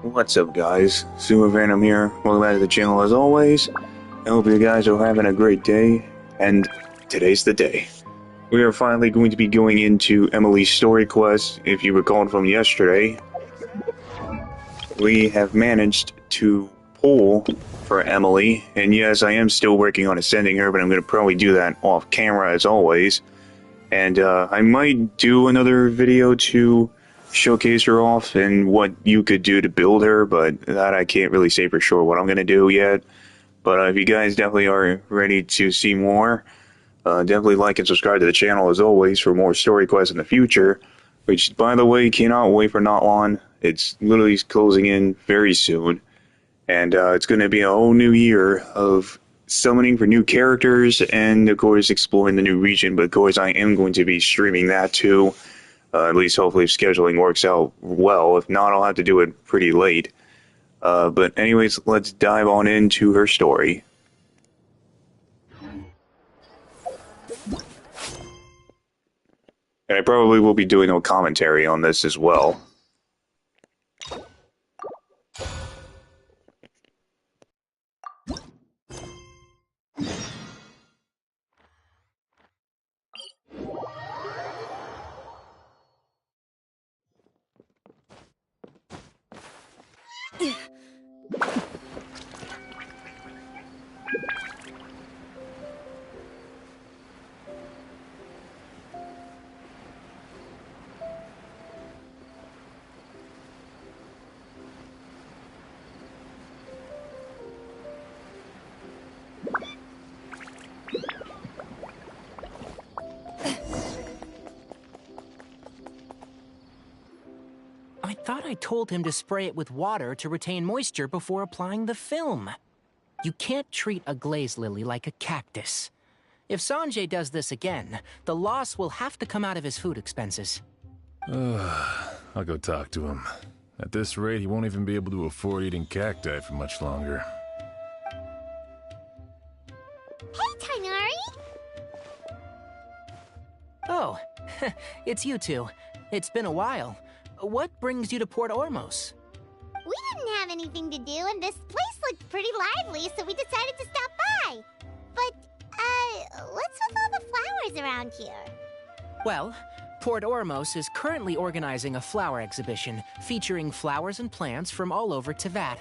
What's up, guys? Super Venom here. Welcome back to the channel as always. I hope you guys are having a great day, and today's the day. We are finally going to be going into Emilie's story quest. If you recall from yesterday, we have managed to pull for Emilie, and yes, I am still working on ascending her, but I'm going to probably do that off camera as always. And I might do another video to showcase her off and what you could do to build her, but that I can't really say for sure what I'm going to do yet. But if you guys definitely are ready to see more, definitely like and subscribe to the channel as always for more story quests in the future, which, by the way, cannot wait for not long. It's literally closing in very soon, and it's going to be a whole new year of summoning for new characters and, of course, exploring the new region. But, of course, I am going to be streaming that too. At least hopefully if scheduling works out well. If not, I'll have to do it pretty late. But anyways, let's dive on into her story. And I probably will be doing a commentary on this as well. I thought I told him to spray it with water to retain moisture before applying the film. You can't treat a glaze lily like a cactus. If Sanjay does this again, the loss will have to come out of his food expenses. I'll go talk to him. At this rate, he won't even be able to afford eating cacti for much longer. Hey, Tainari! Oh, it's you two. It's been a while. What brings you to Port Ormos? We didn't have anything to do, and this place looked pretty lively, so we decided to stop by. But, what's with all the flowers around here? Well, Port Ormos is currently organizing a flower exhibition featuring flowers and plants from all over Teyvat,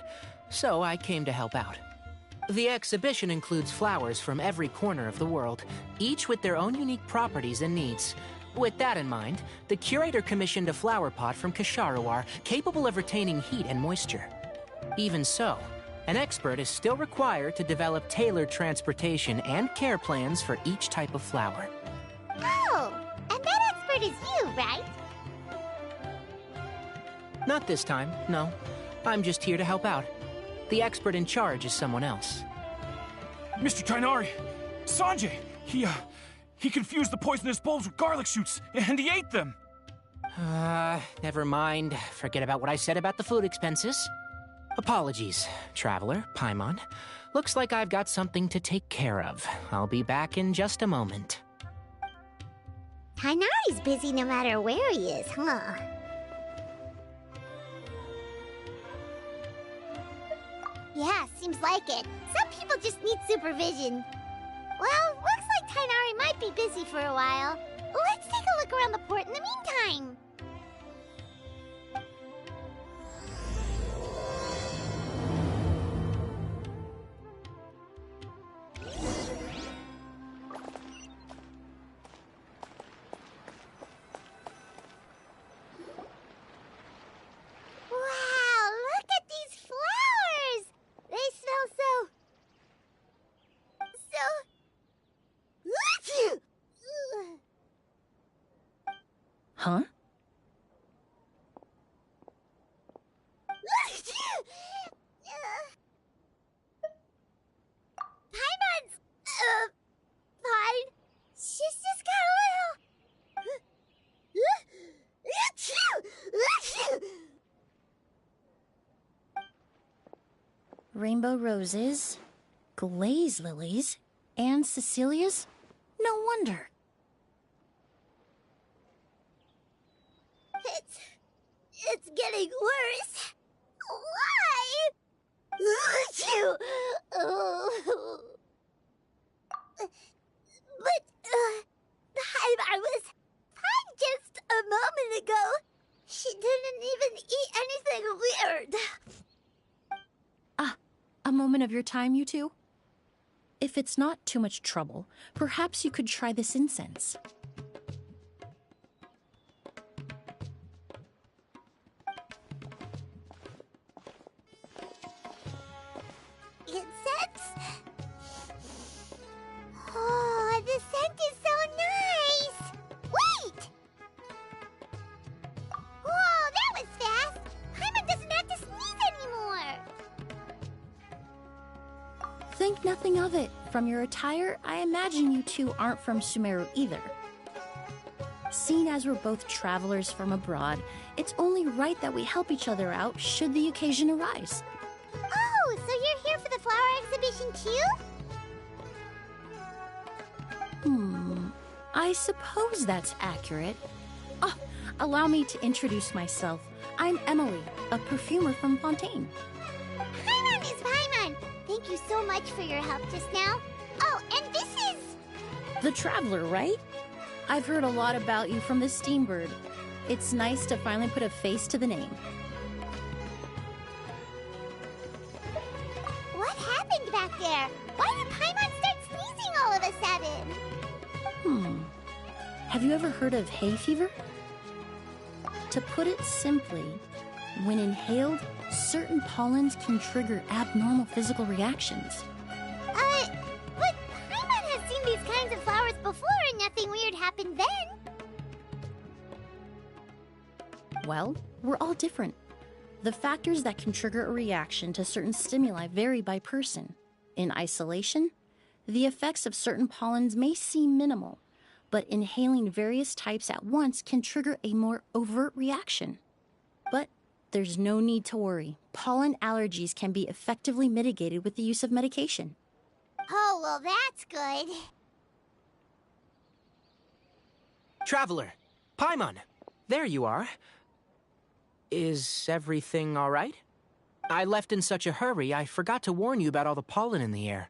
so I came to help out. The exhibition includes flowers from every corner of the world, each with their own unique properties and needs. With that in mind, the curator commissioned a flower pot from Kasharuar capable of retaining heat and moisture. Even so, an expert is still required to develop tailored transportation and care plans for each type of flower. Oh, and that expert is you, right? Not this time, no. I'm just here to help out. The expert in charge is someone else. Mr. Tainari! Sanjay! He confused the poisonous bulbs with garlic shoots, and he ate them! Never mind. Forget about what I said about the food expenses. Apologies, Traveler, Paimon. Looks like I've got something to take care of. I'll be back in just a moment. Tainari's busy no matter where he is, huh? Yeah, seems like it. Some people just need supervision. Well, looks like Tainari might be busy for a while. Let's take a look around the port in the meantime. Wow, look at these flowers! They smell so... Huh? Paimon's... fine. She's just got a little... Rainbow roses, glaze lilies, and Cecilia's? No wonder. It's getting worse. Why? Achoo! Oh. But, I was fine just a moment ago. She didn't even eat anything weird. A moment of your time, you two? If it's not too much trouble, perhaps you could try this incense. Incense? Oh, the scent is so nice! Wait! Whoa, that was fast! Paimon doesn't have to sneeze anymore! Think nothing of it. From your attire, I imagine you two aren't from Sumeru either. Seeing as we're both travelers from abroad, it's only right that we help each other out should the occasion arise. Oh, so you're here for the flower exhibition too? I suppose that's accurate. Oh, allow me to introduce myself. I'm Emilie, a perfumer from Fontaine. Paimon is Paimon! Thank you so much for your help just now. Oh, and this is... The Traveler, right? I've heard a lot about you from the Steambird. It's nice to finally put a face to the name. What happened back there? Why did Paimon start sneezing all of a sudden? Have you ever heard of hay fever? To put it simply, when inhaled, certain pollens can trigger abnormal physical reactions. But Paimon has seen these kinds of flowers before and nothing weird happened then. Well, we're all different. The factors that can trigger a reaction to certain stimuli vary by person. In isolation, the effects of certain pollens may seem minimal, but inhaling various types at once can trigger a more overt reaction. But there's no need to worry. Pollen allergies can be effectively mitigated with the use of medication. Oh, well, that's good. Traveler, Paimon, there you are. Is everything all right? I left in such a hurry, I forgot to warn you about all the pollen in the air.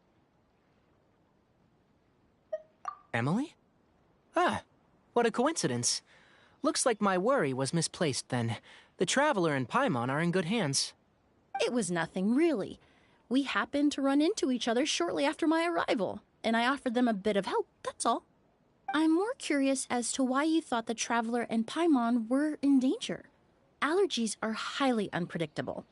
Emilie? Ah, what a coincidence. Looks like my worry was misplaced then. The Traveler and Paimon are in good hands. It was nothing, really. We happened to run into each other shortly after my arrival, and I offered them a bit of help, that's all. I'm more curious as to why you thought the Traveler and Paimon were in danger. Allergies are highly unpredictable.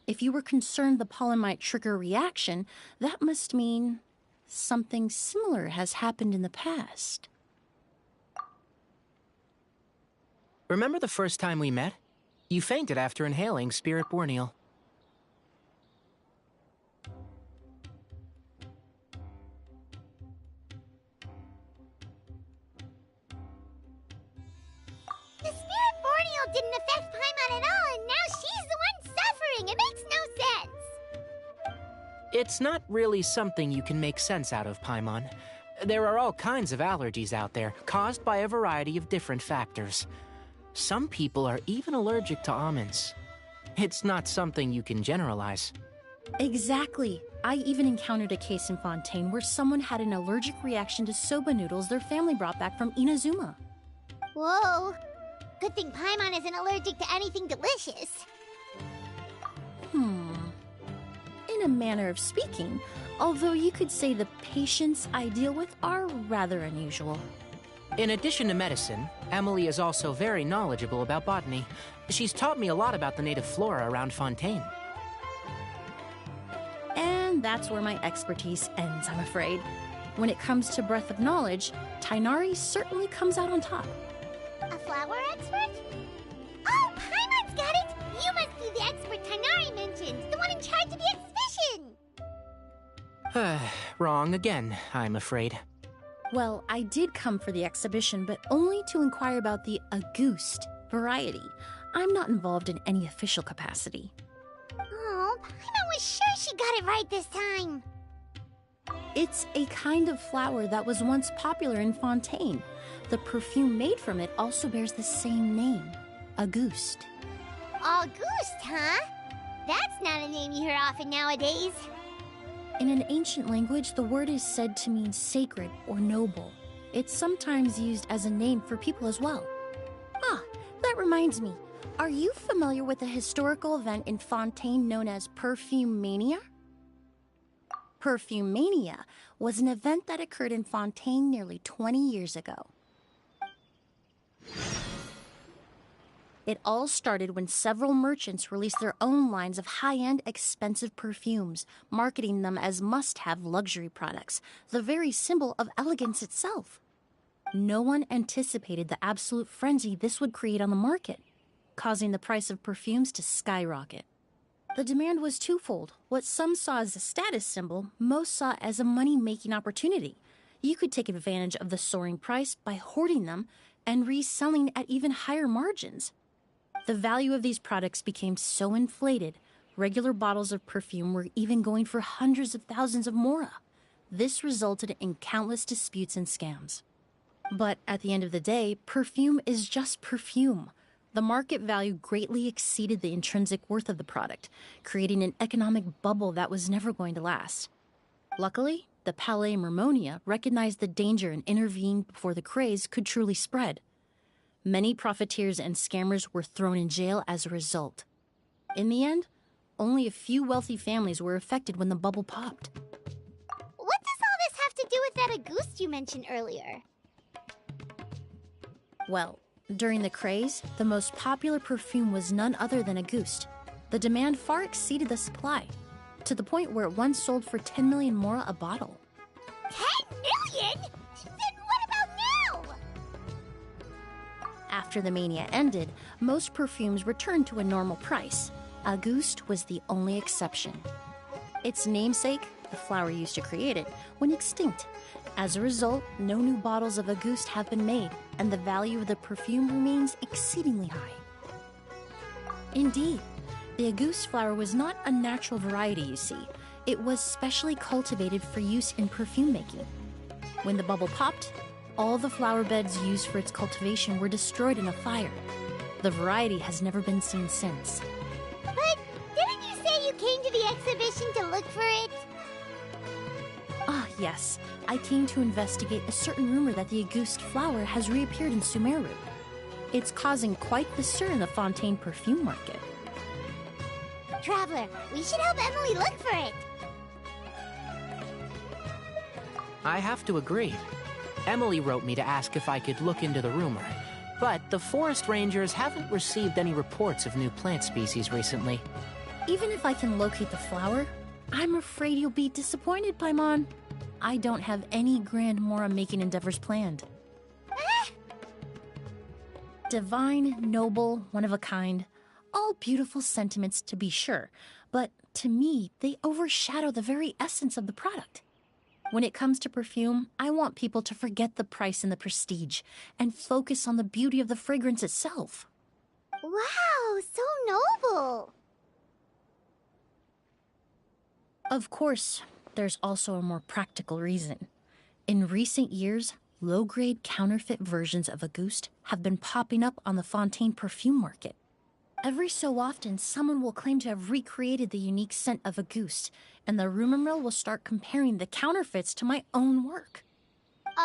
If you were concerned the pollen might trigger a reaction, that must mean something similar has happened in the past. Remember the first time we met? You fainted after inhaling Spirit Borneal. The Spirit Borneal didn't affect Paimon at all, and now she's the one suffering. It makes no sense. It's not really something you can make sense out of, Paimon. There are all kinds of allergies out there, caused by a variety of different factors. Some people are even allergic to almonds. It's not something you can generalize. Exactly. I even encountered a case in Fontaine where someone had an allergic reaction to soba noodles their family brought back from Inazuma. Whoa. Good thing Paimon isn't allergic to anything delicious. In a manner of speaking, although you could say the patients I deal with are rather unusual. In addition to medicine, Emilie is also very knowledgeable about botany. She's taught me a lot about the native flora around Fontaine. And that's where my expertise ends, I'm afraid. When it comes to breadth of knowledge, Tighnari certainly comes out on top. A flower expert? Oh, Paimon's got it! You must be the expert Tighnari mentioned, the one in charge of the exhibition! Wrong again, I'm afraid. Well, I did come for the exhibition, but only to inquire about the Auguste variety. I'm not involved in any official capacity. Oh, Paimon was sure she got it right this time. It's a kind of flower that was once popular in Fontaine. The perfume made from it also bears the same name, Auguste. Auguste, huh? That's not a name you hear often nowadays. In an ancient language, the word is said to mean sacred or noble. It's sometimes used as a name for people as well. Ah, that reminds me. Are you familiar with a historical event in Fontaine known as Perfume Mania? Perfume Mania was an event that occurred in Fontaine nearly 20 years ago. It all started when several merchants released their own lines of high-end, expensive perfumes, marketing them as must-have luxury products, the very symbol of elegance itself. No one anticipated the absolute frenzy this would create on the market, causing the price of perfumes to skyrocket. The demand was twofold. What some saw as a status symbol, most saw as a money-making opportunity. You could take advantage of the soaring price by hoarding them and reselling at even higher margins. The value of these products became so inflated, regular bottles of perfume were even going for hundreds of thousands of mora. This resulted in countless disputes and scams. But at the end of the day, perfume is just perfume. The market value greatly exceeded the intrinsic worth of the product, creating an economic bubble that was never going to last. Luckily, the Palais Mermonia recognized the danger and intervened before the craze could truly spread. Many profiteers and scammers were thrown in jail as a result. In the end, only a few wealthy families were affected when the bubble popped. What does all this have to do with that Auguste you mentioned earlier? Well, during the craze, the most popular perfume was none other than Auguste. The demand far exceeded the supply, to the point where it once sold for 10 million mora a bottle. 10 million? Then what about now? After the mania ended, most perfumes returned to a normal price. Auguste was the only exception. Its namesake, the flower used to create it, went extinct. As a result, no new bottles of Auguste have been made, and the value of the perfume remains exceedingly high. Indeed, the Auguste flower was not a natural variety, you see. It was specially cultivated for use in perfume making. When the bubble popped, all the flower beds used for its cultivation were destroyed in a fire. The variety has never been seen since. But didn't you say you came to the exhibition to look for it? Ah, yes. I came to investigate a certain rumor that the Auguste flower has reappeared in Sumeru. It's causing quite the stir in the Fontaine perfume market. Traveler, we should help Emilie look for it. I have to agree. Emilie wrote me to ask if I could look into the rumor, but the forest rangers haven't received any reports of new plant species recently. Even if I can locate the flower, I'm afraid you'll be disappointed, Paimon. I don't have any grand mora-making endeavors planned. Divine, noble, one of a kind. All beautiful sentiments, to be sure, but to me, they overshadow the very essence of the product. When it comes to perfume, I want people to forget the price and the prestige and focus on the beauty of the fragrance itself. Wow, so noble. Of course, there's also a more practical reason. In recent years, low-grade counterfeit versions of Auguste have been popping up on the Fontaine perfume market. Every so often, someone will claim to have recreated the unique scent of Auguste, and the rumor mill will start comparing the counterfeits to my own work.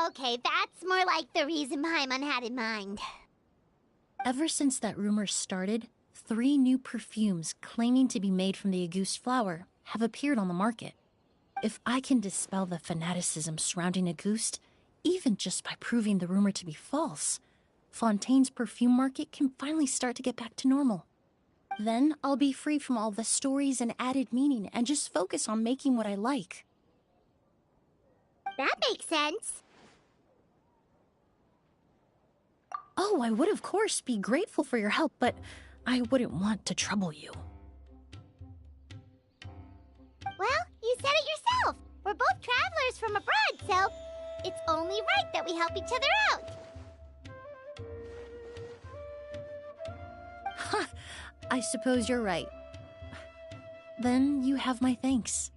Okay, that's more like the reason Paimon had in mind. Ever since that rumor started, 3 new perfumes claiming to be made from the Auguste flower have appeared on the market. If I can dispel the fanaticism surrounding Auguste, even just by proving the rumor to be false, Fontaine's perfume market can finally start to get back to normal. Then I'll be free from all the stories and added meaning and just focus on making what I like. That makes sense. Oh, I would of course be grateful for your help, but I wouldn't want to trouble you. Well, you said it yourself. We're both travelers from abroad, so it's only right that we help each other out. Ha! I suppose you're right. Then you have my thanks.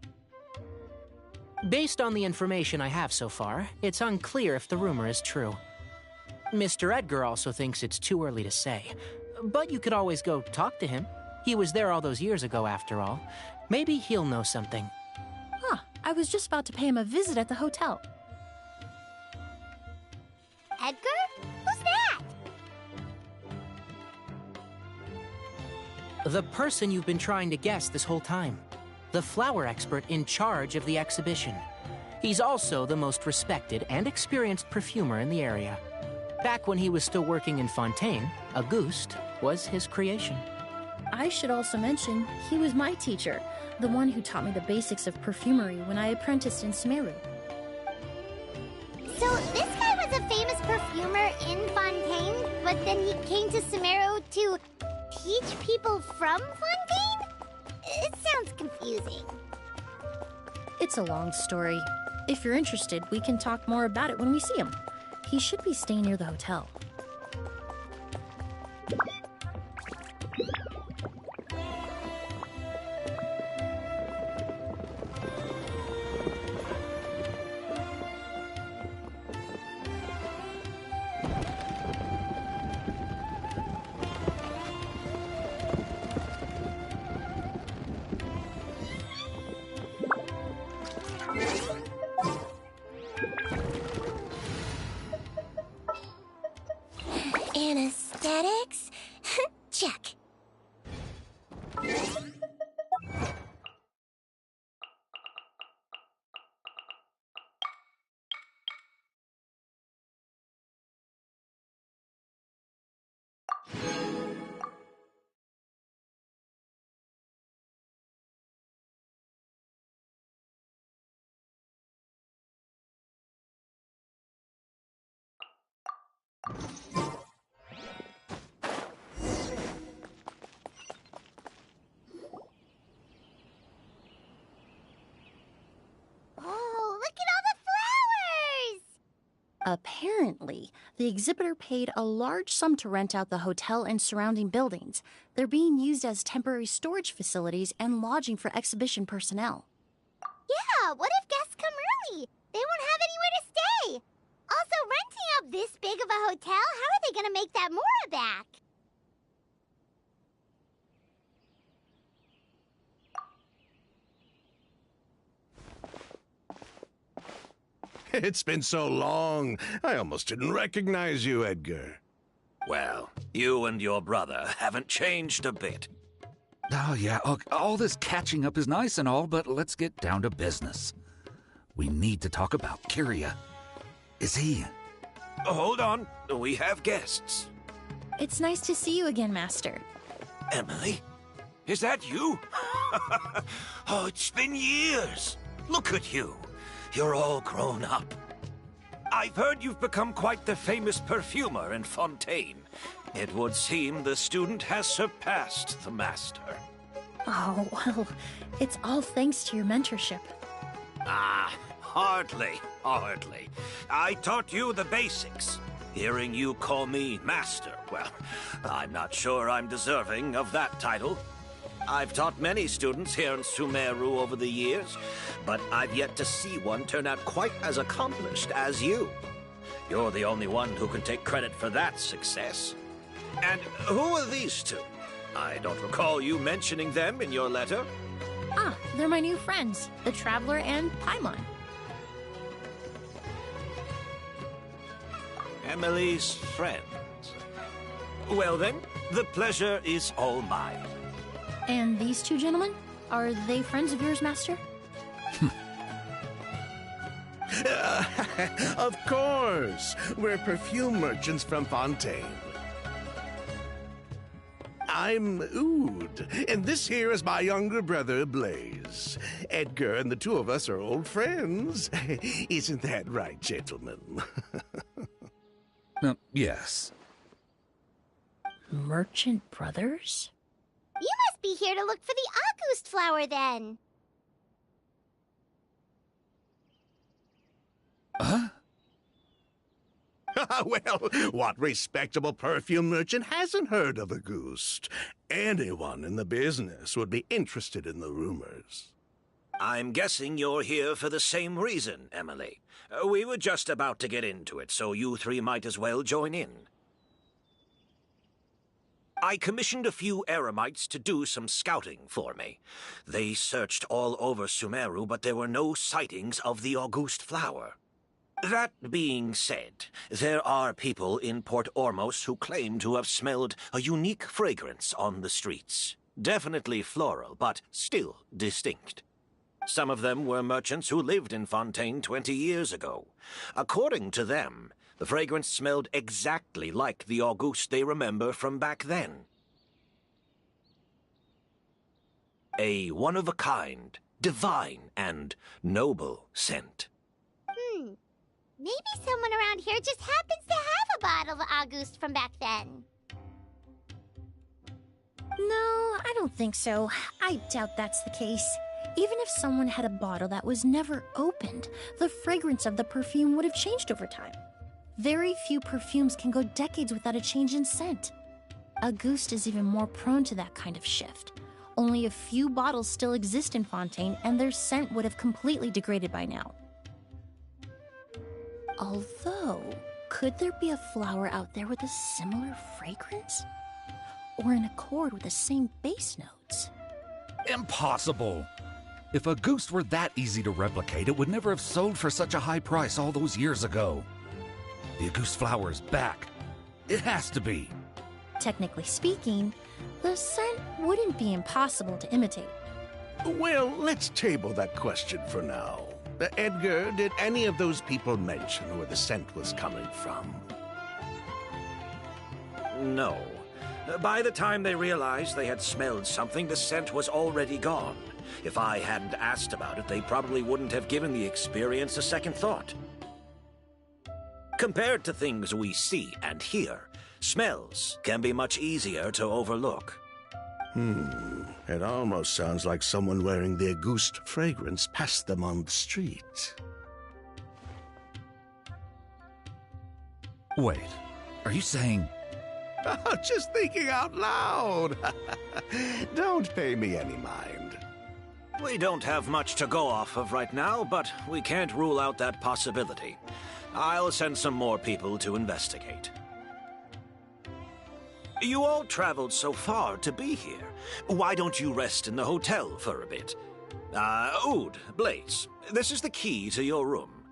Based on the information I have so far, it's unclear if the rumor is true. Mr. Edgar also thinks it's too early to say, but you could always go talk to him. He was there all those years ago, after all. Maybe he'll know something. Huh, I was just about to pay him a visit at the hotel. Edgar? Who's that? The person you've been trying to guess this whole time. The flower expert in charge of the exhibition. He's also the most respected and experienced perfumer in the area. Back when he was still working in Fontaine, Auguste was his creation. I should also mention, he was my teacher, the one who taught me the basics of perfumery when I apprenticed in Sumeru. So this guy was a famous perfumer in Fontaine, but then he came to Sumeru to teach people from Fontaine? It sounds confusing. It's a long story. If you're interested, we can talk more about it when we see him. He should be staying near the hotel. Anesthetics? Check. Oh, look at all the flowers! Apparently, the exhibitor paid a large sum to rent out the hotel and surrounding buildings. They're being used as temporary storage facilities and lodging for exhibition personnel. Yeah, what if guests come early? They won't have anywhere to stay. Also, renting out this big of a hotel, how are they gonna make that Mora back? It's been so long, I almost didn't recognize you, Edgar. Well, you and your brother haven't changed a bit. Oh, yeah, all this catching up is nice and all, but let's get down to business. We need to talk about Kyria. Is he... Hold on, we have guests. It's nice to see you again, Master. Emilie? Is that you? Oh, it's been years. Look at you. You're all grown up. I've heard you've become quite the famous perfumer in Fontaine. It would seem the student has surpassed the master. Oh, well, it's all thanks to your mentorship. Ah, hardly. I taught you the basics. Hearing you call me master, well, I'm not sure I'm deserving of that title. I've taught many students here in Sumeru over the years, but I've yet to see one turn out quite as accomplished as you. You're the only one who can take credit for that success. And who are these two? I don't recall you mentioning them in your letter. Ah, they're my new friends, the Traveler and Paimon. Emilie's friends. Well then, the pleasure is all mine. And these two gentlemen? Are they friends of yours, Master? Of course! We're perfume merchants from Fontaine. I'm Oud, and this here is my younger brother, Blaze. Edgar and the two of us are old friends. Isn't that right, gentlemen? Yes. Merchant brothers? You must be here to look for the August flower, then. Huh? Well, what respectable perfume merchant hasn't heard of Auguste? Anyone in the business would be interested in the rumors. I'm guessing you're here for the same reason, Emilie. We were just about to get into it, so you three might as well join in. I commissioned a few eremites to do some scouting for me. They searched all over Sumeru, but there were no sightings of the August flower. That being said, there are people in Port Ormos who claim to have smelled a unique fragrance on the streets. Definitely floral, but still distinct. Some of them were merchants who lived in Fontaine 20 years ago. According to them, the fragrance smelled exactly like the August they remember from back then. A one-of-a-kind, divine, and noble scent. Maybe someone around here just happens to have a bottle of August from back then. No, I don't think so. I doubt that's the case. Even if someone had a bottle that was never opened, the fragrance of the perfume would have changed over time. Very few perfumes can go decades without a change in scent. Auguste is even more prone to that kind of shift. Only a few bottles still exist in Fontaine, and their scent would have completely degraded by now. Although, could there be a flower out there with a similar fragrance? Or in accord with the same base notes? Impossible! If Auguste were that easy to replicate, it would never have sold for such a high price all those years ago. The Auguste flower is back. It has to be. Technically speaking, the scent wouldn't be impossible to imitate. Well, let's table that question for now. Edgar, did any of those people mention where the scent was coming from? No. By the time they realized they had smelled something, the scent was already gone. If I hadn't asked about it, they probably wouldn't have given the experience a second thought. Compared to things we see and hear, smells can be much easier to overlook. It almost sounds like someone wearing the Auguste fragrance passed them on the street. Wait, are you saying... Just thinking out loud. Don't pay me any mind. We don't have much to go off of right now, but we can't rule out that possibility. I'll send some more people to investigate. You all traveled so far to be here. Why don't you rest in the hotel for a bit? Oud, Blaze, this is the key to your room.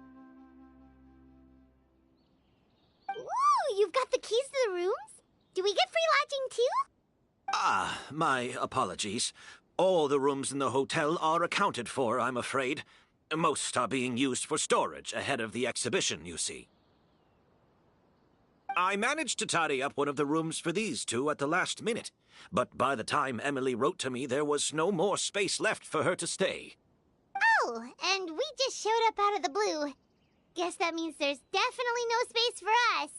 Ooh, you've got the keys to the rooms? Do we get free lodging too? My apologies. All the rooms in the hotel are accounted for, I'm afraid. Most are being used for storage ahead of the exhibition, you see. I managed to tidy up one of the rooms for these two at the last minute, but by the time Emilie wrote to me, there was no more space left for her to stay. Oh, and we just showed up out of the blue. Guess that means there's definitely no space for us.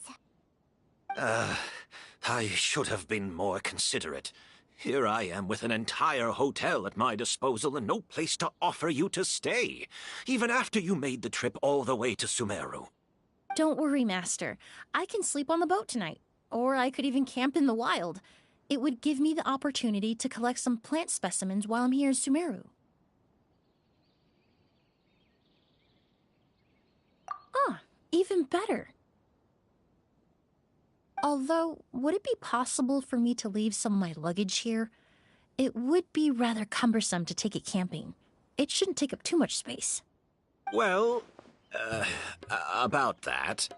I should have been more considerate. Here I am with an entire hotel at my disposal and no place to offer you to stay, even after you made the trip all the way to Sumeru. Don't worry, Master. I can sleep on the boat tonight, or I could even camp in the wild. It would give me the opportunity to collect some plant specimens while I'm here in Sumeru. Even better. Although, would it be possible for me to leave some of my luggage here? It would be rather cumbersome to take it camping. It shouldn't take up too much space. Well, about that.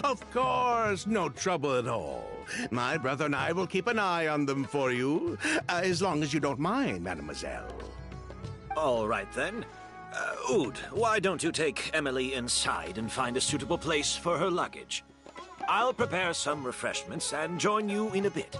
Of course, no trouble at all. My brother and I will keep an eye on them for you, as long as you don't mind, mademoiselle. All right, then. Oud, why don't you take Emilie inside and find a suitable place for her luggage? I'll prepare some refreshments and join you in a bit.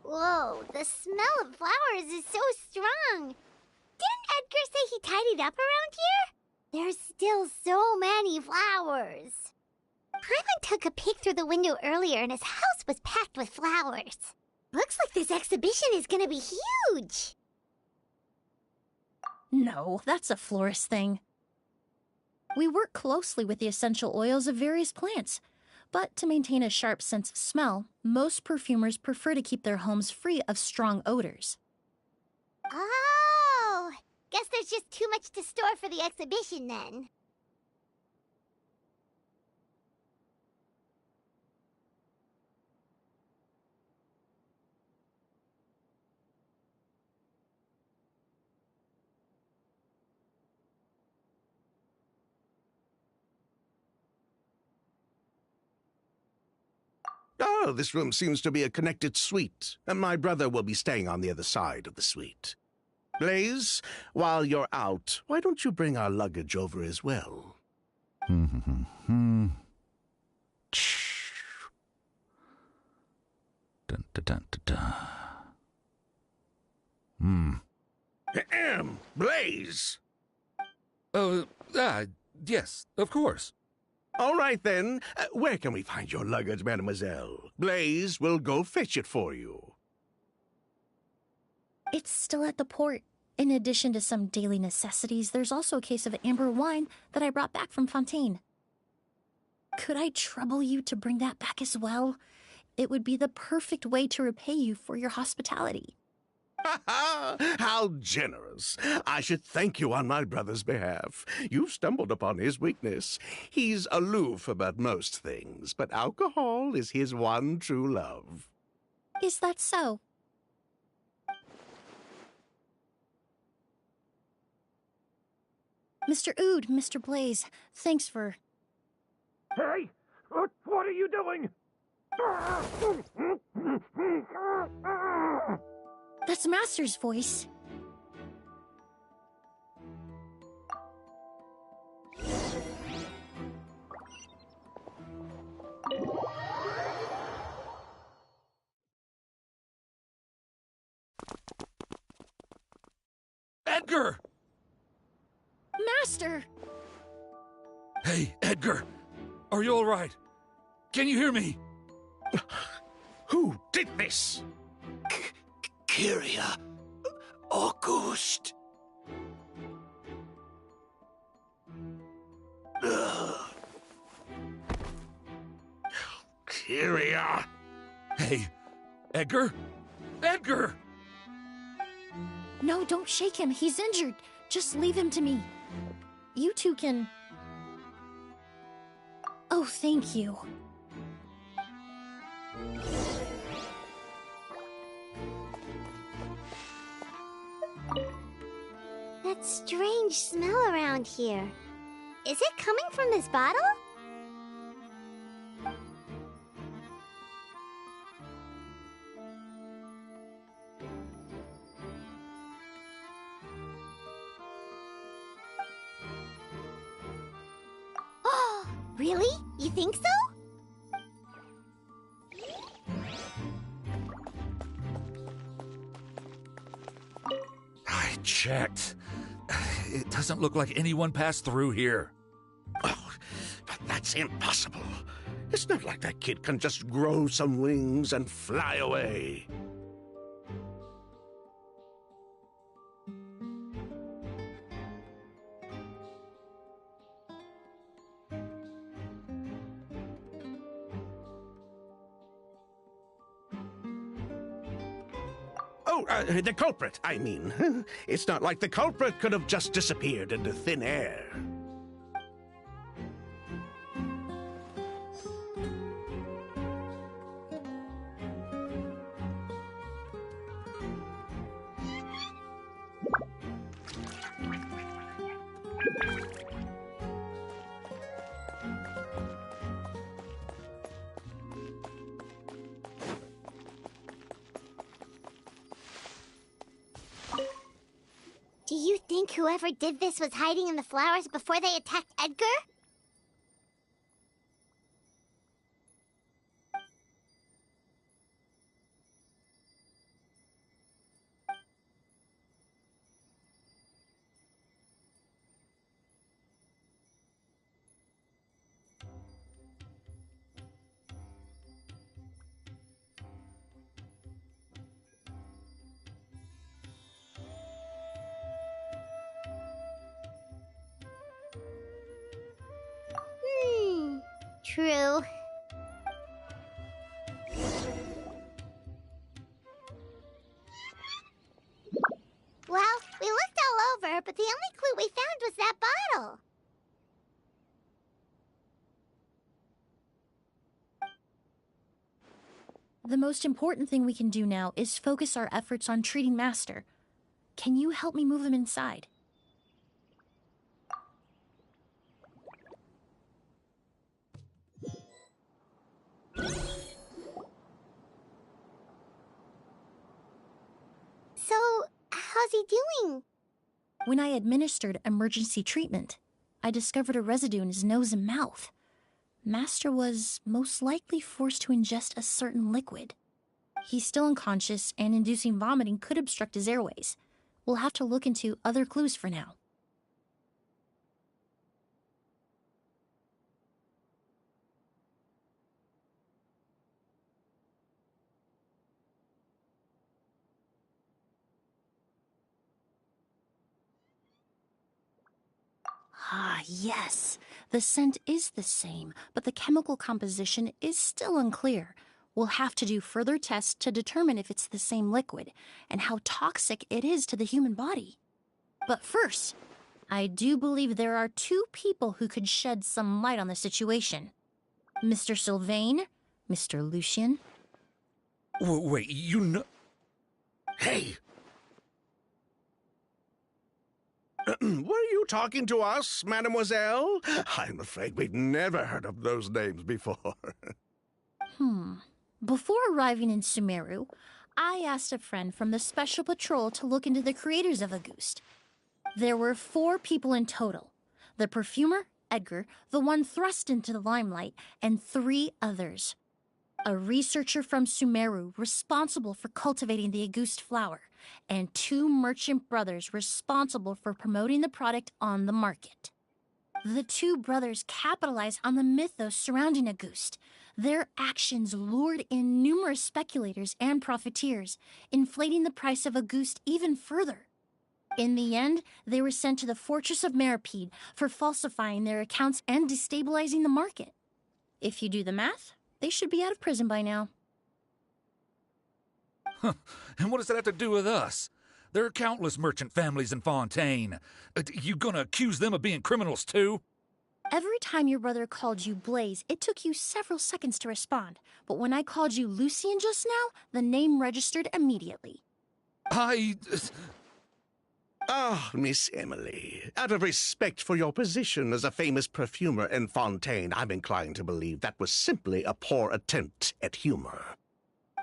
Whoa, the smell of flowers is so strong. Didn't Edgar say he tidied up around here? There's still so many flowers. Paimon took a peek through the window earlier and his house was packed with flowers. Looks like this exhibition is gonna be huge. No, that's a florist thing. We work closely with the essential oils of various plants, but to maintain a sharp sense of smell, most perfumers prefer to keep their homes free of strong odors. Oh, guess there's just too much to store for the exhibition then. Oh, this room seems to be a connected suite, and my brother will be staying on the other side of the suite. Blaze, while you're out, why don't you bring our luggage over as well? Dun, dun, dun, dun, dun. Blaze! Yes, of course. All right, then. Where can we find your luggage, mademoiselle? Blaze will go fetch it for you. It's still at the port. In addition to some daily necessities, there's also a case of amber wine that I brought back from Fontaine. Could I trouble you to bring that back as well? It would be the perfect way to repay you for your hospitality. Ha ha! How generous! I should thank you on my brother's behalf. You've stumbled upon his weakness. He's aloof about most things, but alcohol is his one true love. Is that so? Mr. Ood, Mr. Blaze, thanks for... Hey! What are you doing? That's Master's voice. Edgar! Master! Hey, Edgar! Are you all right? Can you hear me? Who did this? Kyria. August. Kyria! Hey, Edgar? Edgar! No, don't shake him. He's injured. Just leave him to me. You two can... Oh, thank you. That strange smell around here. Is it coming from this bottle? Oh, really? You think so? I checked. It doesn't look like anyone passed through here. Oh, but that's impossible. It's not like that kid can just grow some wings and fly away. Oh, the culprit, I mean. It's not like the culprit could have just disappeared into thin air. Do you think whoever did this was hiding in the flowers before they attacked Edgar? True. Well, we looked all over, but the only clue we found was that bottle. The most important thing we can do now is focus our efforts on treating Master. Can you help me move him inside? So, how's he doing? When I administered emergency treatment, I discovered a residue in his nose and mouth. Master was most likely forced to ingest a certain liquid. He's still unconscious, and inducing vomiting could obstruct his airways. We'll have to look into other clues for now. Ah, yes. The scent is the same, but the chemical composition is still unclear. We'll have to do further tests to determine if it's the same liquid and how toxic it is to the human body. But first, I do believe there are two people who could shed some light on the situation. Mr. Sylvain, Mr. Lucien. Wait, you know... Hey! Were you talking to us, mademoiselle? I'm afraid we'd never heard of those names before. Before arriving in Sumeru, I asked a friend from the Special Patrol to look into the creators of Auguste. There were 4 people in total. The perfumer, Edgar, the one thrust into the limelight, and 3 others. A researcher from Sumeru responsible for cultivating the Auguste flower, and 2 merchant brothers responsible for promoting the product on the market. The 2 brothers capitalized on the mythos surrounding Auguste. Their actions lured in numerous speculators and profiteers, inflating the price of Auguste even further. In the end, they were sent to the Fortress of Meripede for falsifying their accounts and destabilizing the market. If you do the math, they should be out of prison by now. And what does that have to do with us? There are countless merchant families in Fontaine. You gonna accuse them of being criminals too? Every time your brother called you Blaze, it took you several seconds to respond. But when I called you Lucien just now, the name registered immediately. Ah, Miss Emilie, out of respect for your position as a famous perfumer in Fontaine, I'm inclined to believe that was simply a poor attempt at humor.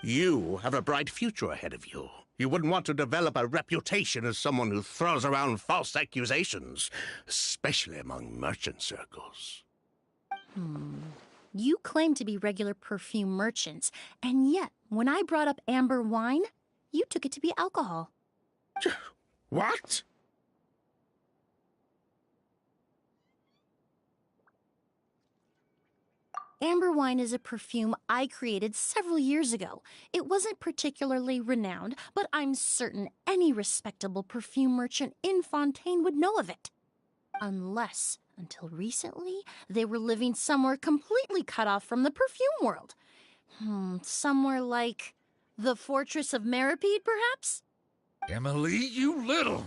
You have a bright future ahead of you. You wouldn't want to develop a reputation as someone who throws around false accusations, especially among merchant circles. You claim to be regular perfume merchants, and yet, when I brought up amber wine, you took it to be alcohol. What? Amber wine is a perfume I created several years ago. It wasn't particularly renowned, but I'm certain any respectable perfume merchant in Fontaine would know of it. Unless, until recently, they were living somewhere completely cut off from the perfume world. Somewhere like the Fortress of Meripede, perhaps? Emilie, you little...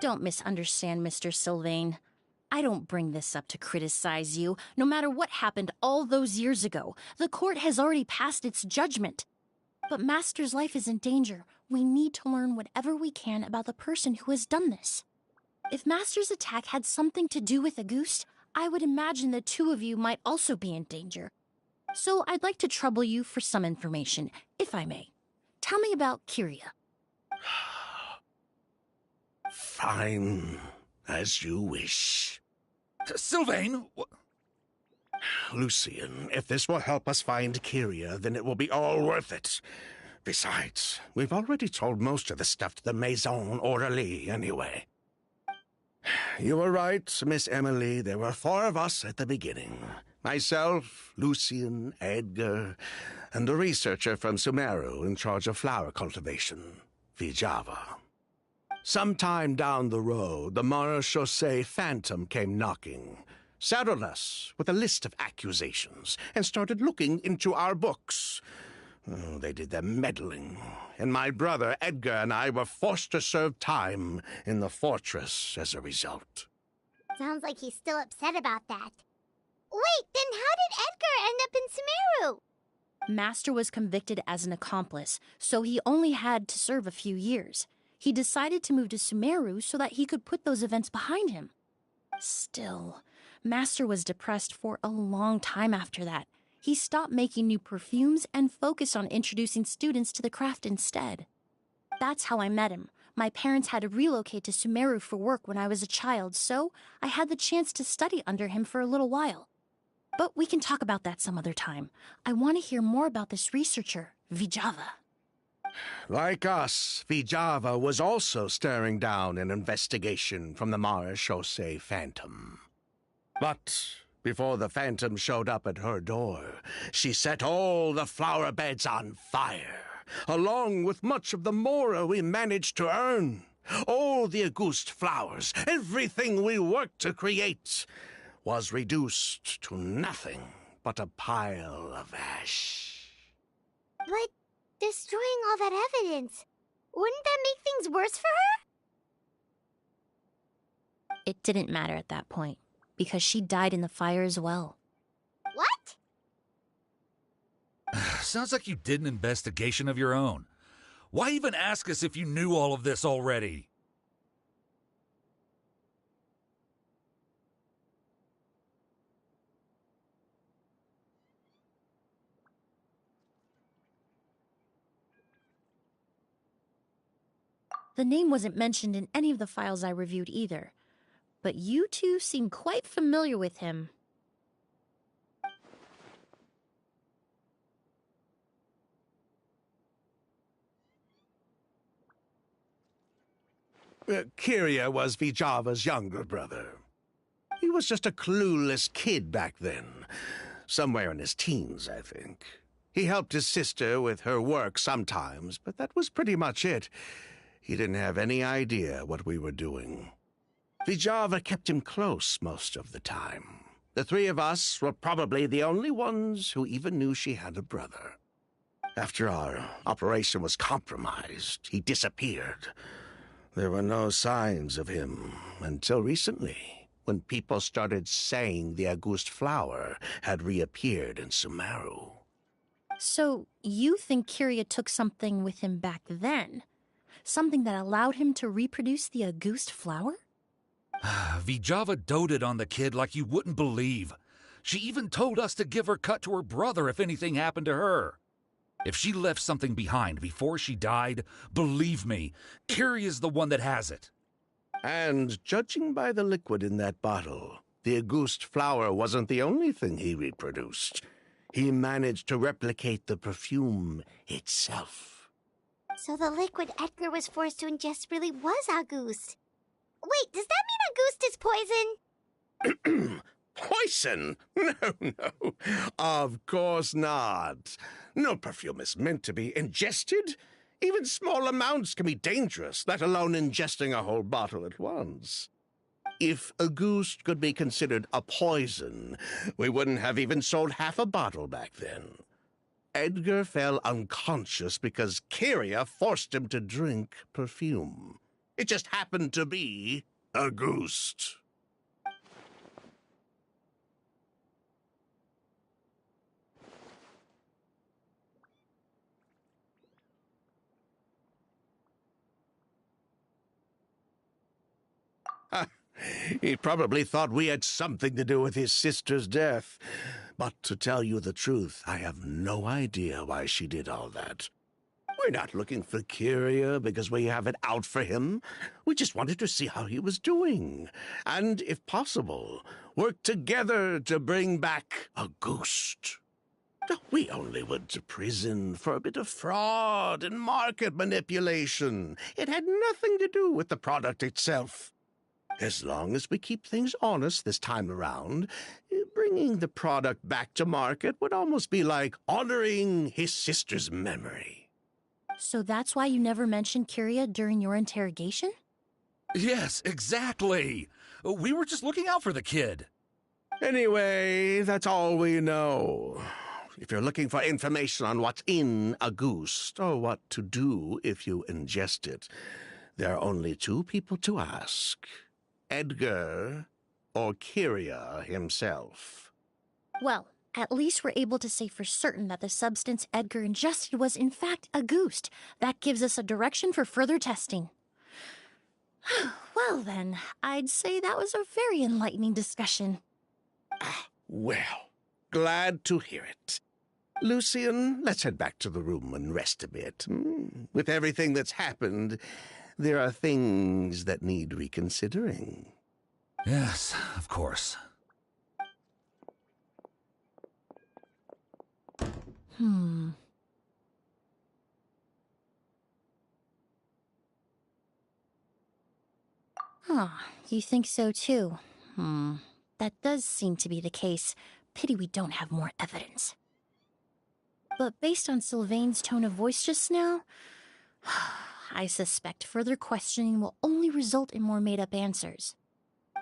Don't misunderstand, Mr. Sylvain. I don't bring this up to criticize you. No matter what happened all those years ago, the court has already passed its judgment. But Master's life is in danger. We need to learn whatever we can about the person who has done this. If Master's attack had something to do with Auguste, I would imagine the 2 of you might also be in danger. So I'd like to trouble you for some information, if I may. Tell me about Kyria. Fine, as you wish. Sylvain! Lucien, if this will help us find Kyria, then it will be all worth it. Besides, we've already told most of the stuff to the Maison Orderly anyway. You were right, Miss Emilie. There were 4 of us at the beginning. Myself, Lucian, Edgar, and the researcher from Sumeru in charge of flower cultivation, Vijava. Sometime down the road, the Marechaussee Phantom came knocking, saddled us with a list of accusations, and started looking into our books. Oh, they did their meddling, and my brother Edgar and I were forced to serve time in the fortress as a result. Sounds like he's still upset about that. Wait, then how did Edgar end up in Sumeru? Master was convicted as an accomplice, so he only had to serve a few years. He decided to move to Sumeru so that he could put those events behind him. Still, Master was depressed for a long time after that. He stopped making new perfumes and focused on introducing students to the craft instead. That's how I met him. My parents had to relocate to Sumeru for work when I was a child, so I had the chance to study under him for a little while. But we can talk about that some other time. I want to hear more about this researcher, Vijava. Like us, Vijava was also staring down an investigation from the Marechaussee Phantom. But before the Phantom showed up at her door, she set all the flower beds on fire, along with much of the mora we managed to earn. All the Auguste flowers, everything we worked to create, was reduced to nothing but a pile of ash. But destroying all that evidence, wouldn't that make things worse for her? It didn't matter at that point, because she died in the fire as well. What? Sounds like you did an investigation of your own. Why even ask us if you knew all of this already? The name wasn't mentioned in any of the files I reviewed either, but you two seem quite familiar with him. Kyria was Vijava's younger brother. He was just a clueless kid back then, somewhere in his teens, I think. He helped his sister with her work sometimes, but that was pretty much it. He didn't have any idea what we were doing. Vijava kept him close most of the time. The 3 of us were probably the only ones who even knew she had a brother. After our operation was compromised, he disappeared. There were no signs of him until recently, when people started saying the Auguste flower had reappeared in Sumeru. So, you think Kyria took something with him back then? Something that allowed him to reproduce the Auguste flower? Vijava doted on the kid like you wouldn't believe. She even told us to give her cut to her brother if anything happened to her. If she left something behind before she died, believe me, Kyria's the one that has it. And judging by the liquid in that bottle, the Auguste flower wasn't the only thing he reproduced. He managed to replicate the perfume itself. So the liquid Edgar was forced to ingest really was Auguste. Wait, does that mean Auguste is poison? Poison? No. Of course not. No perfume is meant to be ingested. Even small amounts can be dangerous, let alone ingesting a whole bottle at once. If Auguste could be considered a poison, we wouldn't have even sold half a bottle back then. Edgar fell unconscious because Kyria forced him to drink perfume. It just happened to be Auguste. He probably thought we had something to do with his sister's death. But to tell you the truth, I have no idea why she did all that. We're not looking for Kyria because we have it out for him. We just wanted to see how he was doing. And, if possible, work together to bring back Auguste. We only went to prison for a bit of fraud and market manipulation. It had nothing to do with the product itself. As long as we keep things honest this time around, bringing the product back to market would almost be like honoring his sister's memory. So that's why you never mentioned Kyria during your interrogation? Yes, exactly. We were just looking out for the kid. Anyway, that's all we know. If you're looking for information on what's in a goose, or what to do if you ingest it, there are only two people to ask. Edgar or Kyria himself. Well, at least we're able to say for certain that the substance Edgar ingested was in fact a goose. That gives us a direction for further testing. Well then, I'd say that was a very enlightening discussion. Well, glad to hear it. Lucian, let's head back to the room and rest a bit. With everything that's happened, there are things that need reconsidering. Yes, of course. You think so too? That does seem to be the case. Pity we don't have more evidence. But based on Sylvain's tone of voice just now, I suspect further questioning will only result in more made-up answers.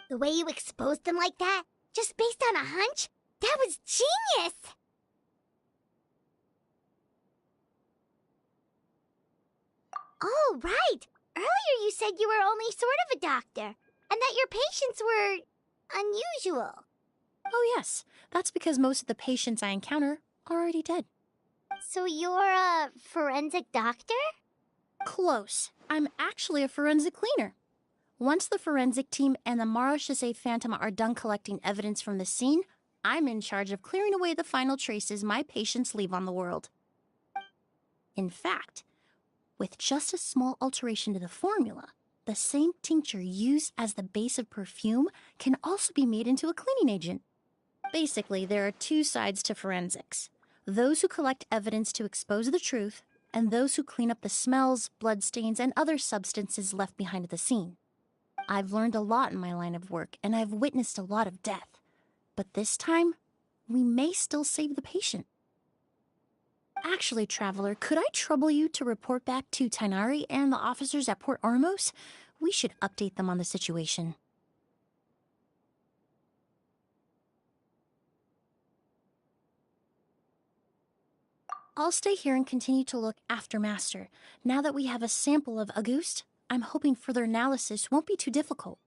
The way you exposed them like that, just based on a hunch, that was genius! Oh, right! Earlier you said you were only sort of a doctor, and that your patients were unusual. Oh yes, that's because most of the patients I encounter are already dead. So you're a forensic doctor? Close. I'm actually a forensic cleaner. Once the forensic team and the Marechaussee Phantom are done collecting evidence from the scene, I'm in charge of clearing away the final traces my patients leave on the world. In fact, with just a small alteration to the formula, the same tincture used as the base of perfume can also be made into a cleaning agent. Basically, there are two sides to forensics. Those who collect evidence to expose the truth, and those who clean up the smells, bloodstains, and other substances left behind at the scene. I've learned a lot in my line of work, and I've witnessed a lot of death. But this time, we may still save the patient. Actually, Traveler, could I trouble you to report back to Tainari and the officers at Port Ormos? We should update them on the situation. I'll stay here and continue to look after Master. Now that we have a sample of Auguste, I'm hoping further analysis won't be too difficult.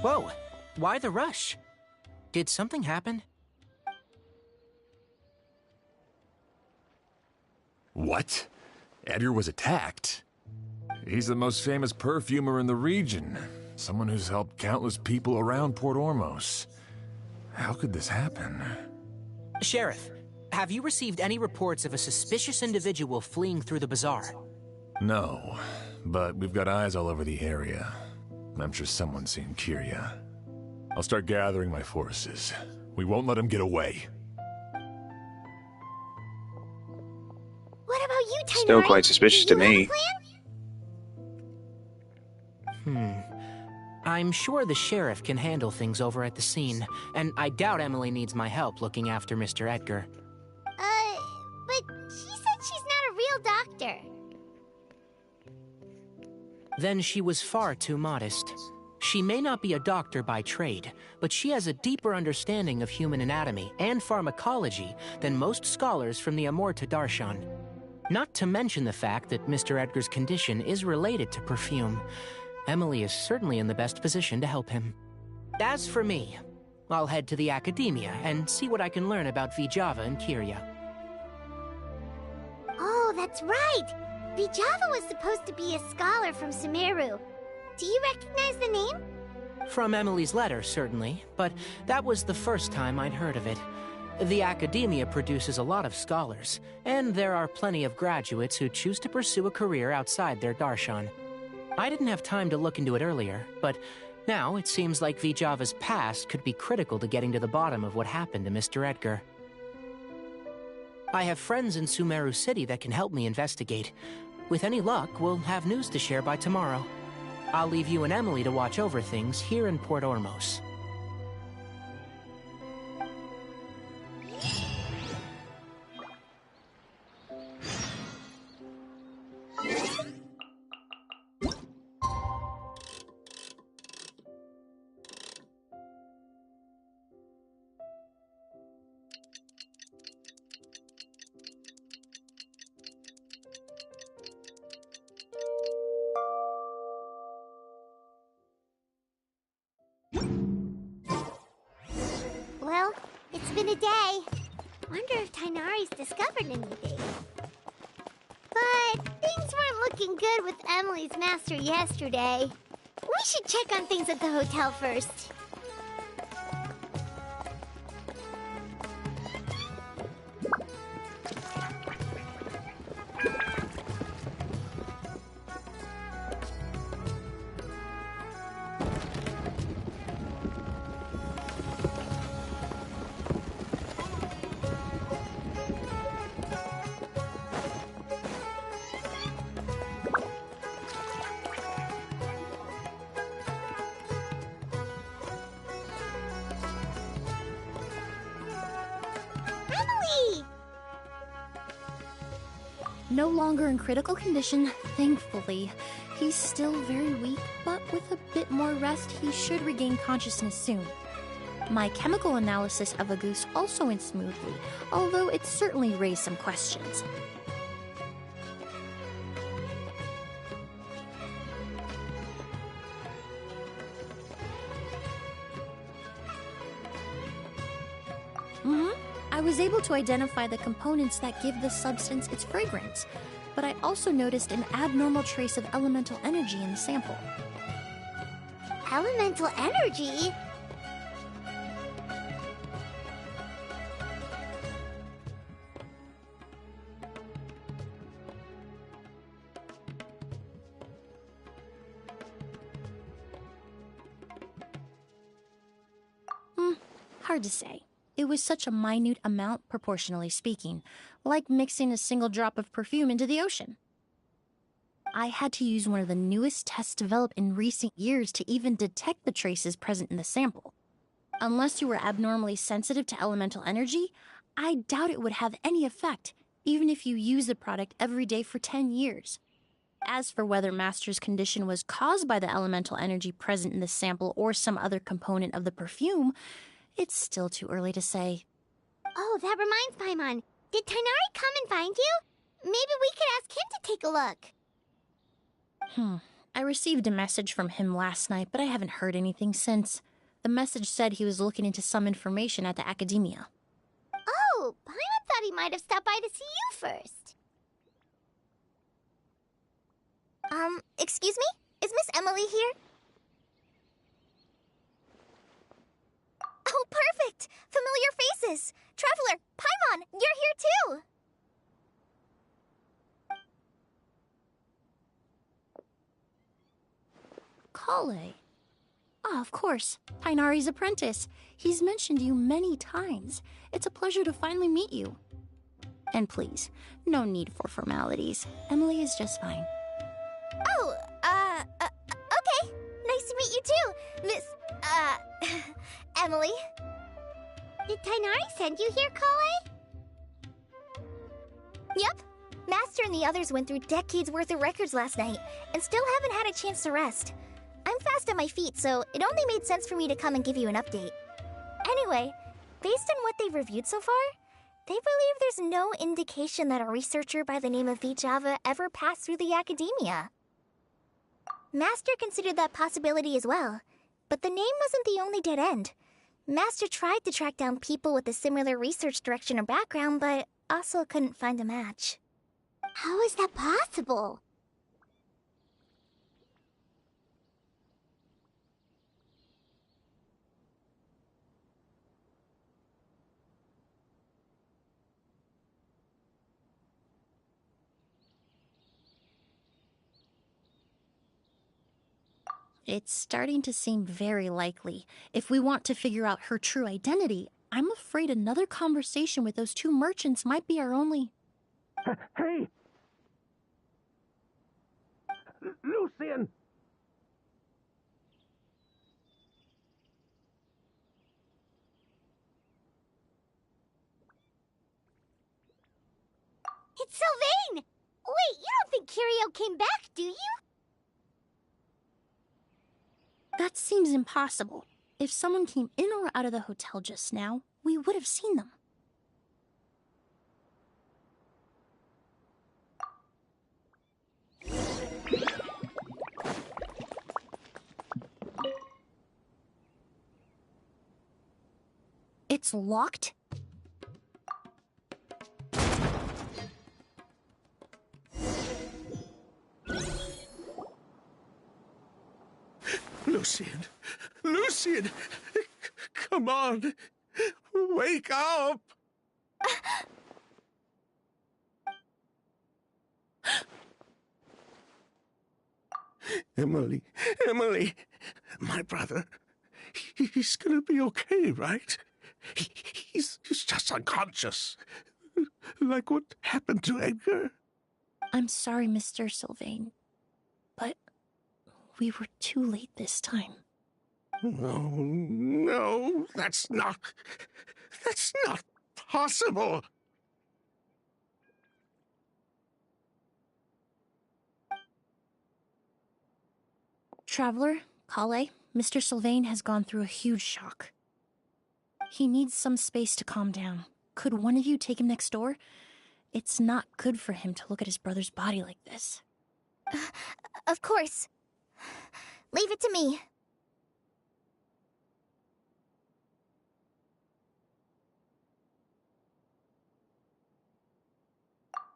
Whoa, why the rush? Did something happen? What? Edgar was attacked? He's the most famous perfumer in the region. Someone who's helped countless people around Port Ormos. How could this happen? Sheriff, have you received any reports of a suspicious individual fleeing through the bazaar? No, but we've got eyes all over the area. I'm sure someone's seen Kyria. I'll start gathering my forces. We won't let him get away. What about you, Tainari? Still quite suspicious to me. I'm sure the sheriff can handle things over at the scene, and I doubt Emilie needs my help looking after Mr. Edgar. But she said she's not a real doctor. Then she was far too modest. She may not be a doctor by trade, but she has a deeper understanding of human anatomy and pharmacology than most scholars from the Amorta Darshan. Not to mention the fact that Mr. Edgar's condition is related to perfume. Emilie is certainly in the best position to help him. As for me, I'll head to the academia and see what I can learn about Vijava and Kyria. That's right! Vijava was supposed to be a scholar from Sumeru. Do you recognize the name? From Emilie's letter, certainly, but that was the first time I'd heard of it. The academia produces a lot of scholars, and there are plenty of graduates who choose to pursue a career outside their darshan. I didn't have time to look into it earlier, but now it seems like Vijava's past could be critical to getting to the bottom of what happened to Mr. Edgar. I have friends in Sumeru City that can help me investigate. With any luck, we'll have news to share by tomorrow. I'll leave you and Emilie to watch over things here in Port Ormos. Well, it's been a day. Wonder if Tainari's discovered anything. But things weren't looking good with Emilie's master yesterday. We should check on things at the hotel first. Emilie! No longer in critical condition, thankfully. He's still very weak, but with a bit more rest, he should regain consciousness soon. My chemical analysis of Agus also went smoothly, although it certainly raised some questions. I was able to identify the components that give the substance its fragrance, but I also noticed an abnormal trace of elemental energy in the sample. Elemental energy? Hard to say. It was such a minute amount, proportionally speaking, like mixing a single drop of perfume into the ocean. I had to use one of the newest tests developed in recent years to even detect the traces present in the sample. Unless you were abnormally sensitive to elemental energy, I doubt it would have any effect, even if you use the product every day for 10 years. As for whether Master's condition was caused by the elemental energy present in the sample or some other component of the perfume, it's still too early to say. Oh, that reminds Paimon. Did Tainari come and find you? Maybe we could ask him to take a look. I received a message from him last night, but I haven't heard anything since. The message said he was looking into some information at the academia. Oh, Paimon thought he might have stopped by to see you first. Excuse me? Is Miss Emilie here? Oh, perfect! Familiar faces! Traveler, Paimon, you're here too! Kale. Ah, of course. Tainari's apprentice. He's mentioned you many times. It's a pleasure to finally meet you. And please, no need for formalities. Emilie is just fine. Oh, okay. Nice to meet you too, Miss, Emilie. Did Tainari send you here, Kale? Yep. Master and the others went through decades worth of records last night, and still haven't had a chance to rest. I'm fast on my feet, so it only made sense for me to come and give you an update. Anyway, based on what they've reviewed so far, they believe there's no indication that a researcher by the name of Vijava ever passed through the academia. Master considered that possibility as well, but the name wasn't the only dead end. Master tried to track down people with a similar research direction or background, but also couldn't find a match. How is that possible? It's starting to seem very likely. If we want to figure out her true identity, I'm afraid another conversation with those two merchants might be our only... Hey! Lucian! It's Sylvain! Wait, you don't think Kirio came back, do you? That seems impossible. If someone came in or out of the hotel just now, we would have seen them. It's locked? Lucian! Lucian! Come on! Wake up! Emilie! Emilie! My brother, he's gonna be okay, right? He's just unconscious. Like what happened to Edgar. I'm sorry, Mr. Sylvain, but we were too late this time. No, that's not possible. Traveler, Kale, Mr. Sylvain has gone through a huge shock. He needs some space to calm down. Could one of you take him next door? It's not good for him to look at his brother's body like this. Of course. Leave it to me.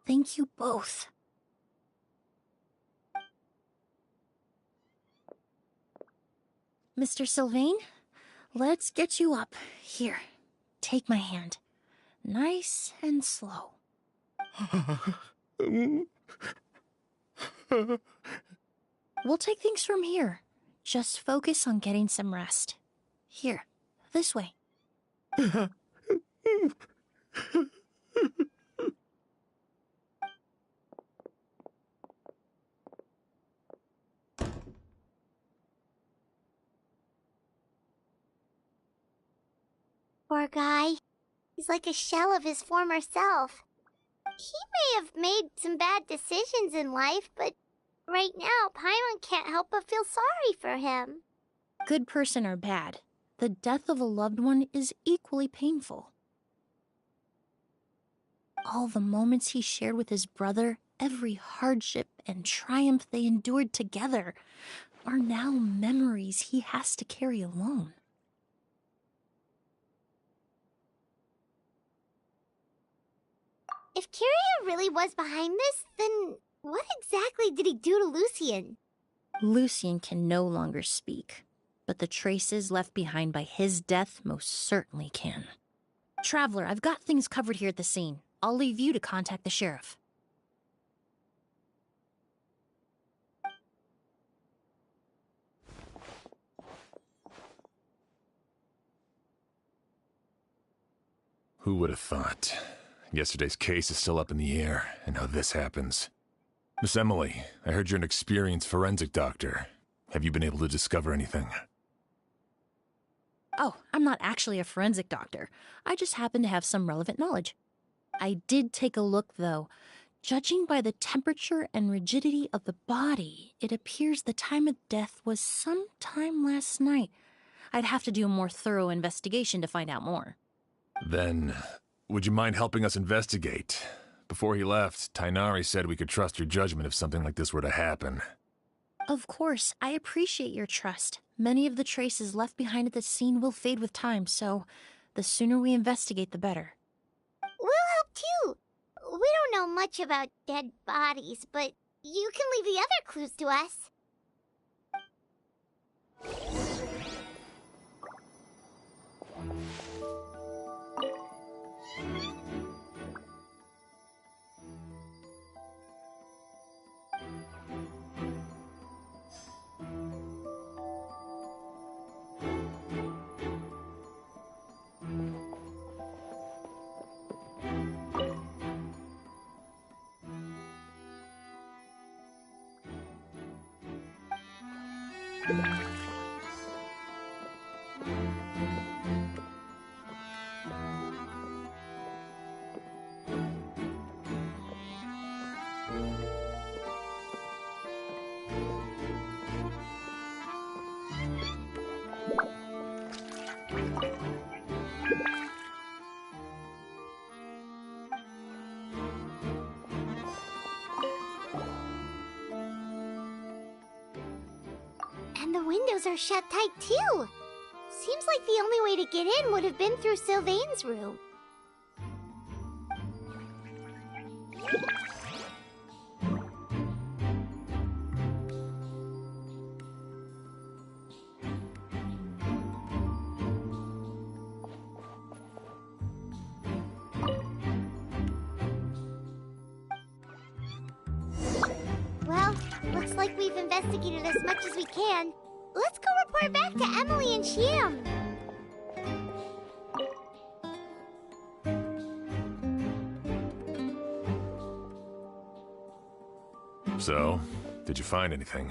Thank you both. Mr. Sylvain, let's get you up. Here, take my hand. Nice and slow. We'll take things from here. Just focus on getting some rest. Here, this way. Poor guy. He's like a shell of his former self. He may have made some bad decisions in life, but right now, Paimon can't help but feel sorry for him. Good person or bad, the death of a loved one is equally painful. All the moments he shared with his brother, every hardship and triumph they endured together, are now memories he has to carry alone. If Kirio really was behind this, then what exactly did he do to Lucian? Lucian can no longer speak, but the traces left behind by his death most certainly can. Traveler, I've got things covered here at the scene. I'll leave you to contact the sheriff. Who would have thought? Yesterday's case is still up in the air, and now this happens. Miss Emilie, I heard you're an experienced forensic doctor. Have you been able to discover anything? Oh, I'm not actually a forensic doctor. I just happen to have some relevant knowledge. I did take a look, though. Judging by the temperature and rigidity of the body, it appears the time of death was sometime last night. I'd have to do a more thorough investigation to find out more. Then, would you mind helping us investigate? Before he left, Tainari said we could trust your judgment if something like this were to happen. Of course, I appreciate your trust. Many of the traces left behind at the scene will fade with time, so the sooner we investigate, the better. We'll help too. What We don't know much about dead bodies, but you can leave the other clues to us. And the windows are shut tight too. Seems like the only way to get in would have been through Sylvain's room. Well, looks like we've investigated as much as we can. Let's go report back to Emilie and Shiam. So, did you find anything?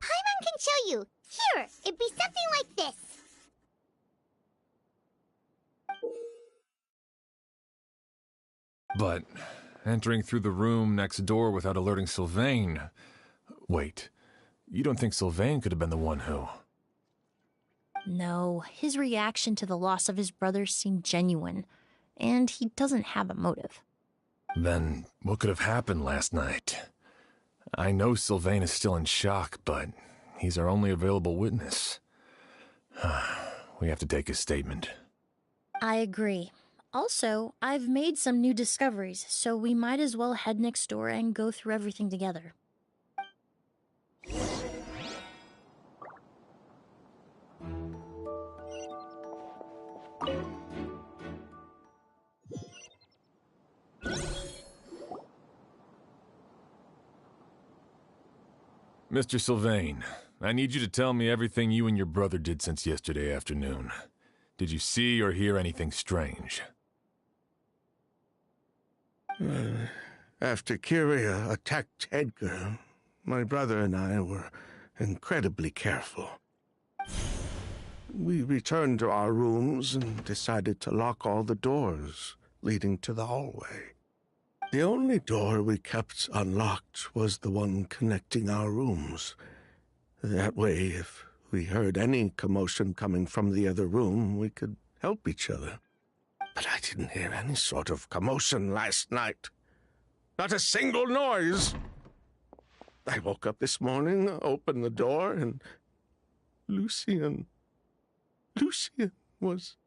Paimon can show you. Here, it'd be something like this. But entering through the room next door without alerting Sylvain... Wait, you don't think Sylvain could have been the one who... No, his reaction to the loss of his brother seemed genuine, and he doesn't have a motive. Then what could have happened last night? I know Sylvain is still in shock, but he's our only available witness. We have to take his statement. I agree. Also, I've made some new discoveries, so we might as well head next door and go through everything together. Mr. Sylvain, I need you to tell me everything you and your brother did since yesterday afternoon. Did you see or hear anything strange? After Kyria attacked Edgar, my brother and I were incredibly careful. We returned to our rooms and decided to lock all the doors leading to the hallway. The only door we kept unlocked was the one connecting our rooms. That way, if we heard any commotion coming from the other room, we could help each other. But I didn't hear any sort of commotion last night. Not a single noise. I woke up this morning, opened the door, and Lucian was...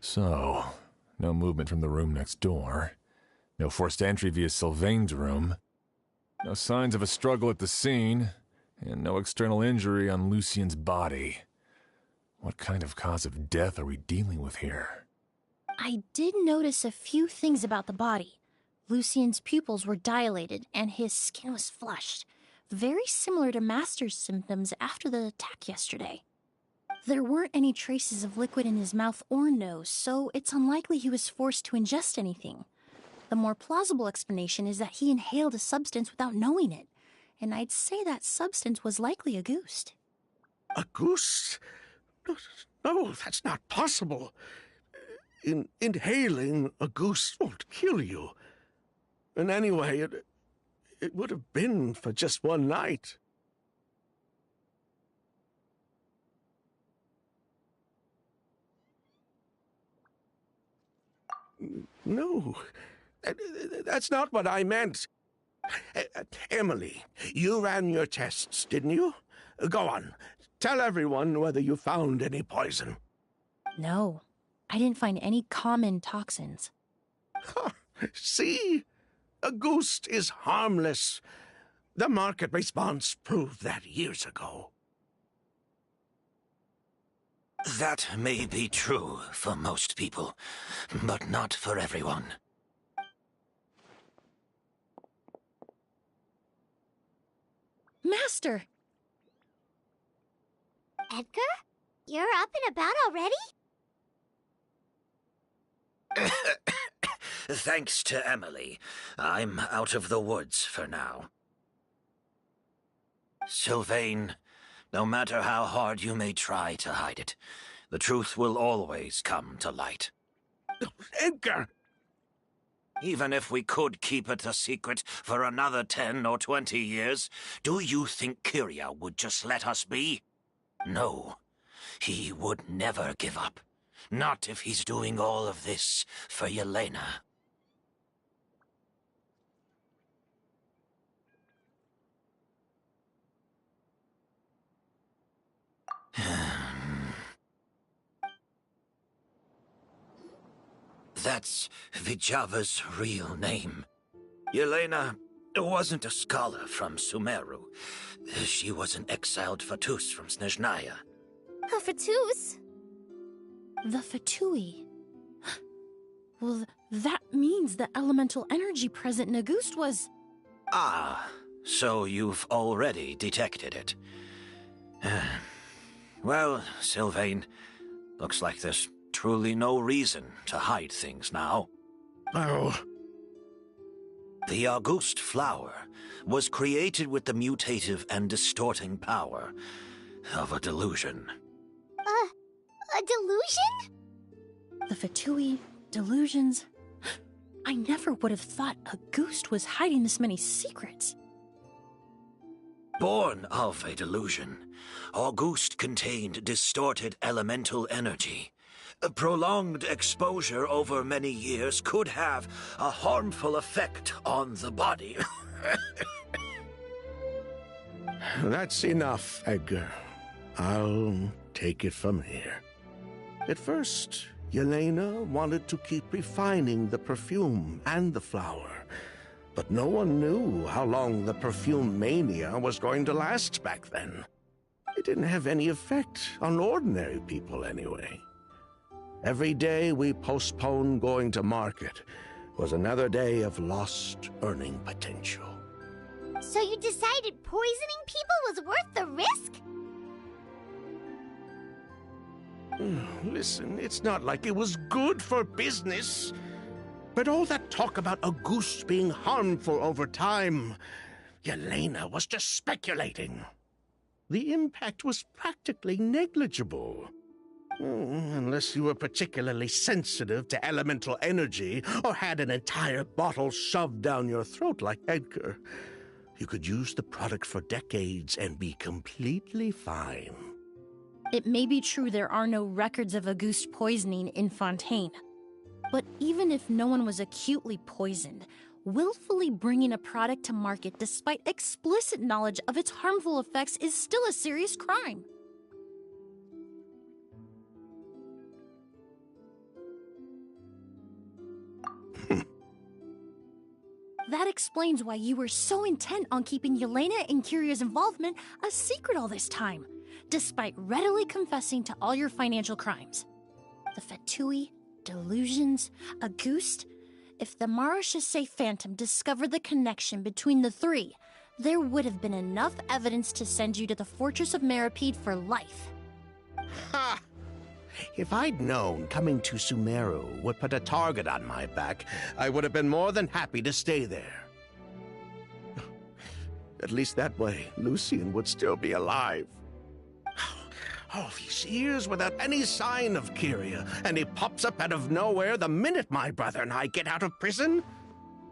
So, no movement from the room next door. No forced entry via Sylvain's room. No signs of a struggle at the scene. And no external injury on Lucian's body. What kind of cause of death are we dealing with here? I did notice a few things about the body. Lucian's pupils were dilated, and his skin was flushed. Very similar to Master's symptoms after the attack yesterday. There weren't any traces of liquid in his mouth or nose, so it's unlikely he was forced to ingest anything. The more plausible explanation is that he inhaled a substance without knowing it, and I'd say that substance was likely a goose. A goose? No, that's not possible. Inhaling a goose won't kill you. And anyway, it would have been for just one night. No, that's not what I meant. Emilie, you ran your tests, didn't you? Go on, tell everyone whether you found any poison. No, I didn't find any common toxins. See? A ghost is harmless. The market response proved that years ago. That may be true for most people, but not for everyone. Master! Edgar? You're up and about already? Thanks to Emilie, I'm out of the woods for now. Sylvain, no matter how hard you may try to hide it, the truth will always come to light. Edgar! Even if we could keep it a secret for another 10 or 20 years, do you think Kyria would just let us be? No, he would never give up. Not if he's doing all of this for Yelena. That's Vijava's real name. Yelena wasn't a scholar from Sumeru. She was an exiled Fatus from Snezhnaya. A Fatus? The Fatui. Well, that means the elemental energy present in Auguste was... Ah, so you've already detected it. Well, Sylvain, looks like there's truly no reason to hide things now. Oh. The Auguste flower was created with the mutative and distorting power of a delusion. A delusion? The Fatui, delusions... I never would have thought Auguste was hiding this many secrets. Born of a delusion, Auguste contained distorted elemental energy. A prolonged exposure over many years could have a harmful effect on the body. That's enough, Edgar. I'll take it from here. At first, Yelena wanted to keep refining the perfume and the flower, but no one knew how long the perfume mania was going to last back then. It didn't have any effect on ordinary people anyway. Every day we postponed going to market was another day of lost earning potential. So you decided poisoning people was worth the risk? Listen, it's not like it was good for business. But all that talk about Auguste being harmful over time, Yelena was just speculating. The impact was practically negligible. Unless you were particularly sensitive to elemental energy or had an entire bottle shoved down your throat like Edgar. You could use the product for decades and be completely fine. It may be true there are no records of Auguste poisoning in Fontaine. But even if no one was acutely poisoned, willfully bringing a product to market despite explicit knowledge of its harmful effects is still a serious crime. That explains why you were so intent on keeping Yelena and Kyria's involvement a secret all this time, despite readily confessing to all your financial crimes. The Fatui, delusions, Auguste. If the Marechaussee Phantom discovered the connection between the three, there would have been enough evidence to send you to the Fortress of Meripede for life. Ha! If I'd known coming to Sumeru would put a target on my back, I would have been more than happy to stay there. At least that way, Lucien would still be alive. All these years without any sign of Kyria, and he pops up out of nowhere the minute my brother and I get out of prison?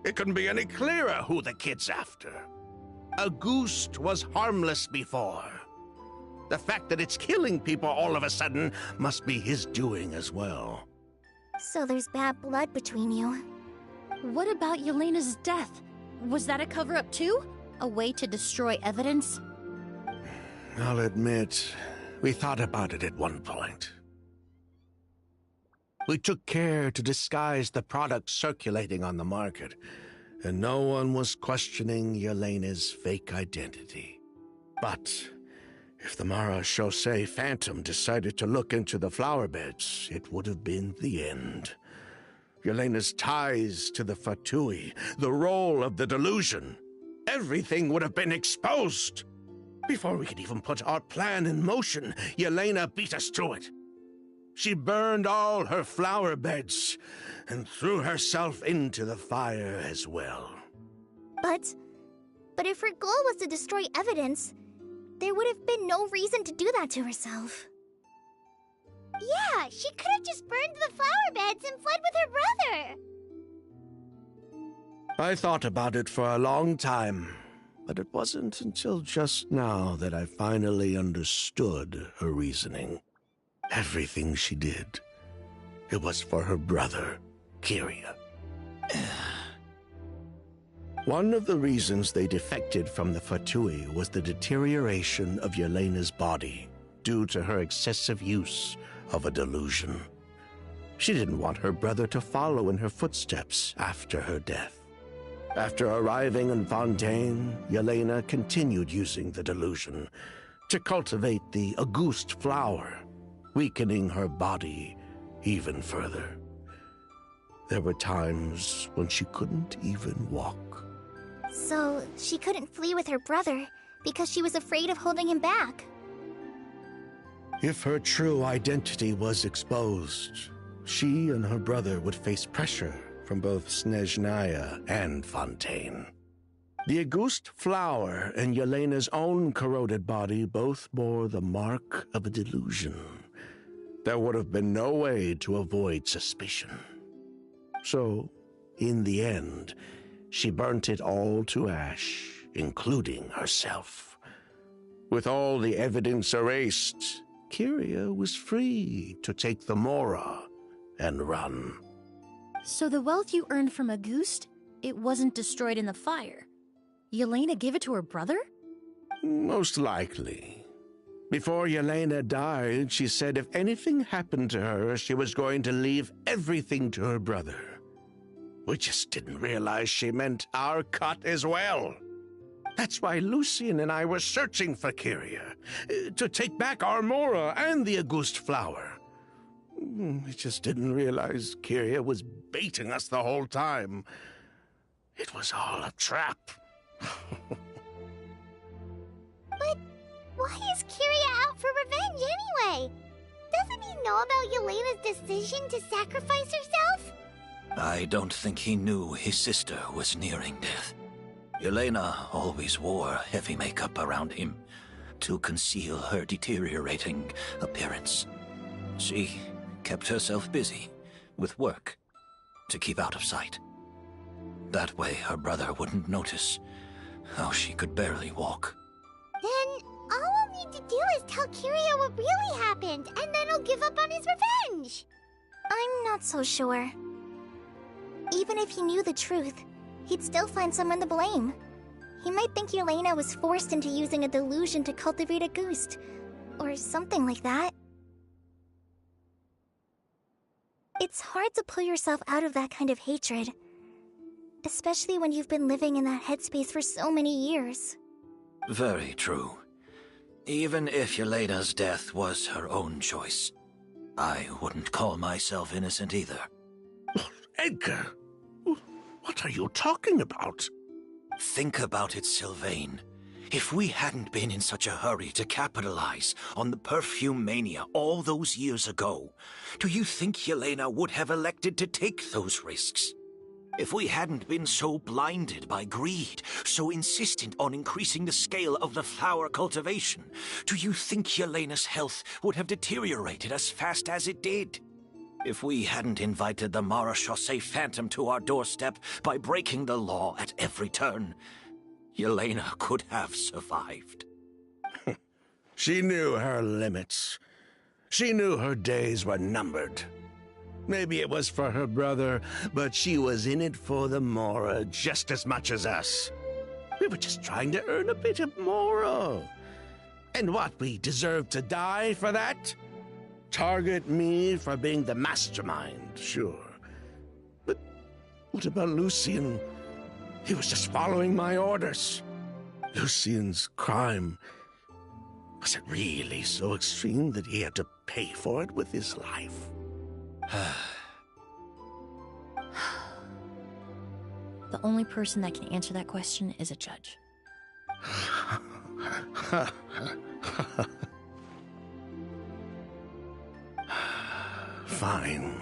It couldn't be any clearer who the kid's after. A ghost was harmless before. The fact that it's killing people all of a sudden must be his doing as well. So there's bad blood between you. What about Yelena's death? Was that a cover-up too? A way to destroy evidence? I'll admit, we thought about it at one point. We took care to disguise the products circulating on the market, and no one was questioning Yelena's fake identity. But if the Marechaussee Phantom decided to look into the flower beds, it would have been the end. Yelena's ties to the Fatui, the role of the delusion, everything would have been exposed. Before we could even put our plan in motion, Yelena beat us to it. She burned all her flower beds and threw herself into the fire as well. But if her goal was to destroy evidence, there would have been no reason to do that to herself. Yeah, she could have just burned the flower beds and fled with her brother. I thought about it for a long time, but it wasn't until just now that I finally understood her reasoning. Everything she did, it was for her brother, Kyria. One of the reasons they defected from the Fatui was the deterioration of Yelena's body due to her excessive use of a delusion. She didn't want her brother to follow in her footsteps after her death. After arriving in Fontaine, Yelena continued using the delusion to cultivate the Auguste flower, weakening her body even further. There were times when she couldn't even walk. So she couldn't flee with her brother because she was afraid of holding him back. If her true identity was exposed, she and her brother would face pressure from both Snezhnaya and Fontaine. The Auguste flower and Yelena's own corroded body both bore the mark of a delusion. There would have been no way to avoid suspicion. So, in the end, she burnt it all to ash, including herself. With all the evidence erased, Kyria was free to take the Mora and run. So the wealth you earned from Auguste, it wasn't destroyed in the fire. Yelena gave it to her brother? Most likely. Before Yelena died, she said if anything happened to her, she was going to leave everything to her brother. We just didn't realize she meant our cut as well. That's why Lucien and I were searching for Kyria, to take back our Mora and the Auguste flower. We just didn't realize Kyria was baiting us the whole time. It was all a trap. But why is Kyria out for revenge anyway? Doesn't he know about Yelena's decision to sacrifice herself? I don't think he knew his sister was nearing death. Yelena always wore heavy makeup around him to conceal her deteriorating appearance. She kept herself busy with work to keep out of sight. That way her brother wouldn't notice how she could barely walk. Then all we'll need to do is tell Kyria what really happened, and then he'll give up on his revenge. I'm not so sure. Even if he knew the truth, he'd still find someone to blame. He might think Yelena was forced into using a delusion to cultivate a Auguste, or something like that. It's hard to pull yourself out of that kind of hatred, especially when you've been living in that headspace for so many years. Very true. Even if Yelena's death was her own choice, I wouldn't call myself innocent either. Edgar, what are you talking about? Think about it, Sylvain. If we hadn't been in such a hurry to capitalize on the perfume mania all those years ago, do you think Yelena would have elected to take those risks? If we hadn't been so blinded by greed, so insistent on increasing the scale of the flower cultivation, do you think Yelena's health would have deteriorated as fast as it did? If we hadn't invited the Marechaussee Phantom to our doorstep by breaking the law at every turn, Yelena could have survived. She knew her limits. She knew her days were numbered. Maybe it was for her brother, but she was in it for the Mora just as much as us. We were just trying to earn a bit of Mora. And what, we deserve to die for that? Target me for being the mastermind, sure. But what about Lucien? He was just following my orders. Lucien's crime, was it really so extreme that he had to pay for it with his life? The only person that can answer that question is a judge. Fine.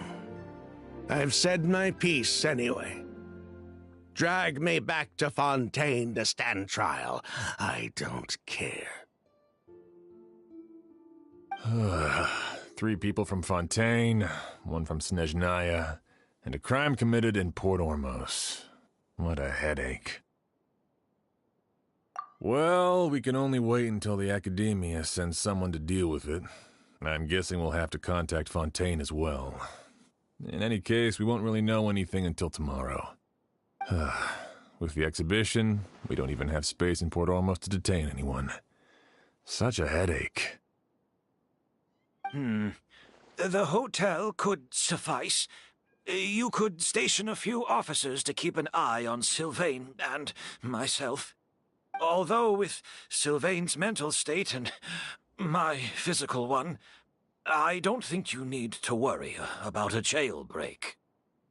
I've said my piece anyway. Drag me back to Fontaine to stand trial. I don't care. 3 people from Fontaine, 1 from Snezhnaya, and a crime committed in Port Ormos. What a headache. Well, we can only wait until the Academia sends someone to deal with it. I'm guessing we'll have to contact Fontaine as well. In any case, we won't really know anything until tomorrow. With the exhibition, we don't even have space in Port Ormos to detain anyone. Such a headache. The hotel could suffice. You could station a few officers to keep an eye on Sylvain and myself. Although with Sylvain's mental state and my physical one, I don't think you need to worry about a jailbreak.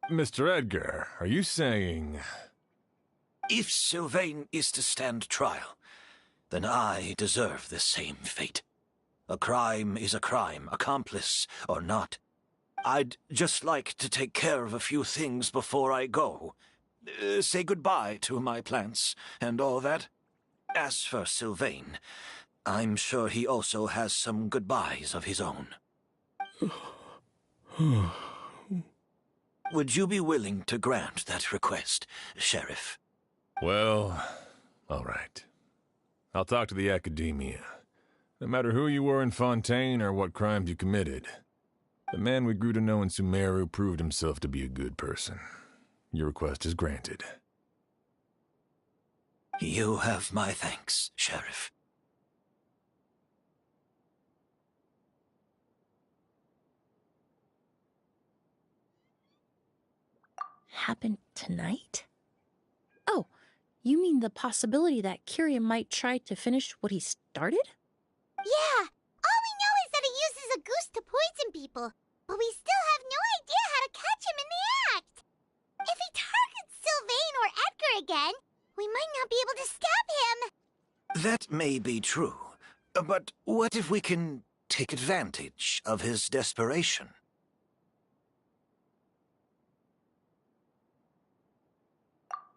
Mr. Edgar, are you saying... If Sylvain is to stand trial, then I deserve the same fate. A crime is a crime, accomplice or not. I'd just like to take care of a few things before I go. Say goodbye to my plants and all that. As for Sylvain, I'm sure he also has some goodbyes of his own. Would you be willing to grant that request, Sheriff? Well, all right. I'll talk to the Academia. No matter who you were in Fontaine or what crimes you committed, the man we grew to know in Sumeru proved himself to be a good person. Your request is granted. You have my thanks, Sheriff. Happened tonight? Oh, you mean the possibility that Kiria might try to finish what he started? Yeah, all we know is that he uses a goose to poison people, but we still have no idea how to catch him in the act. If he targets Sylvain or Edgar again, we might not be able to stop him. That may be true, but what if we can take advantage of his desperation?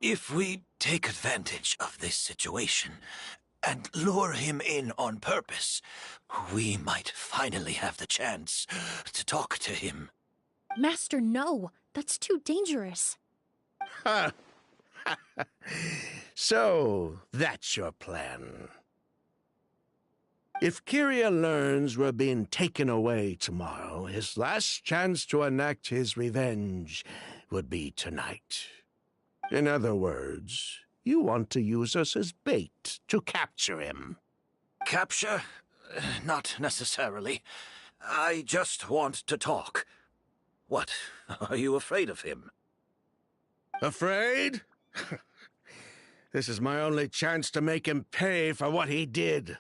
If we take advantage of this situation and lure him in on purpose, we might finally have the chance to talk to him. Master, no. That's too dangerous. Ha! So, that's your plan. If Kiria learns we're being taken away tomorrow, his last chance to enact his revenge would be tonight. In other words, you want to use us as bait to capture him. Capture? Not necessarily. I just want to talk. What? Are you afraid of him? Afraid? This is my only chance to make him pay for what he did.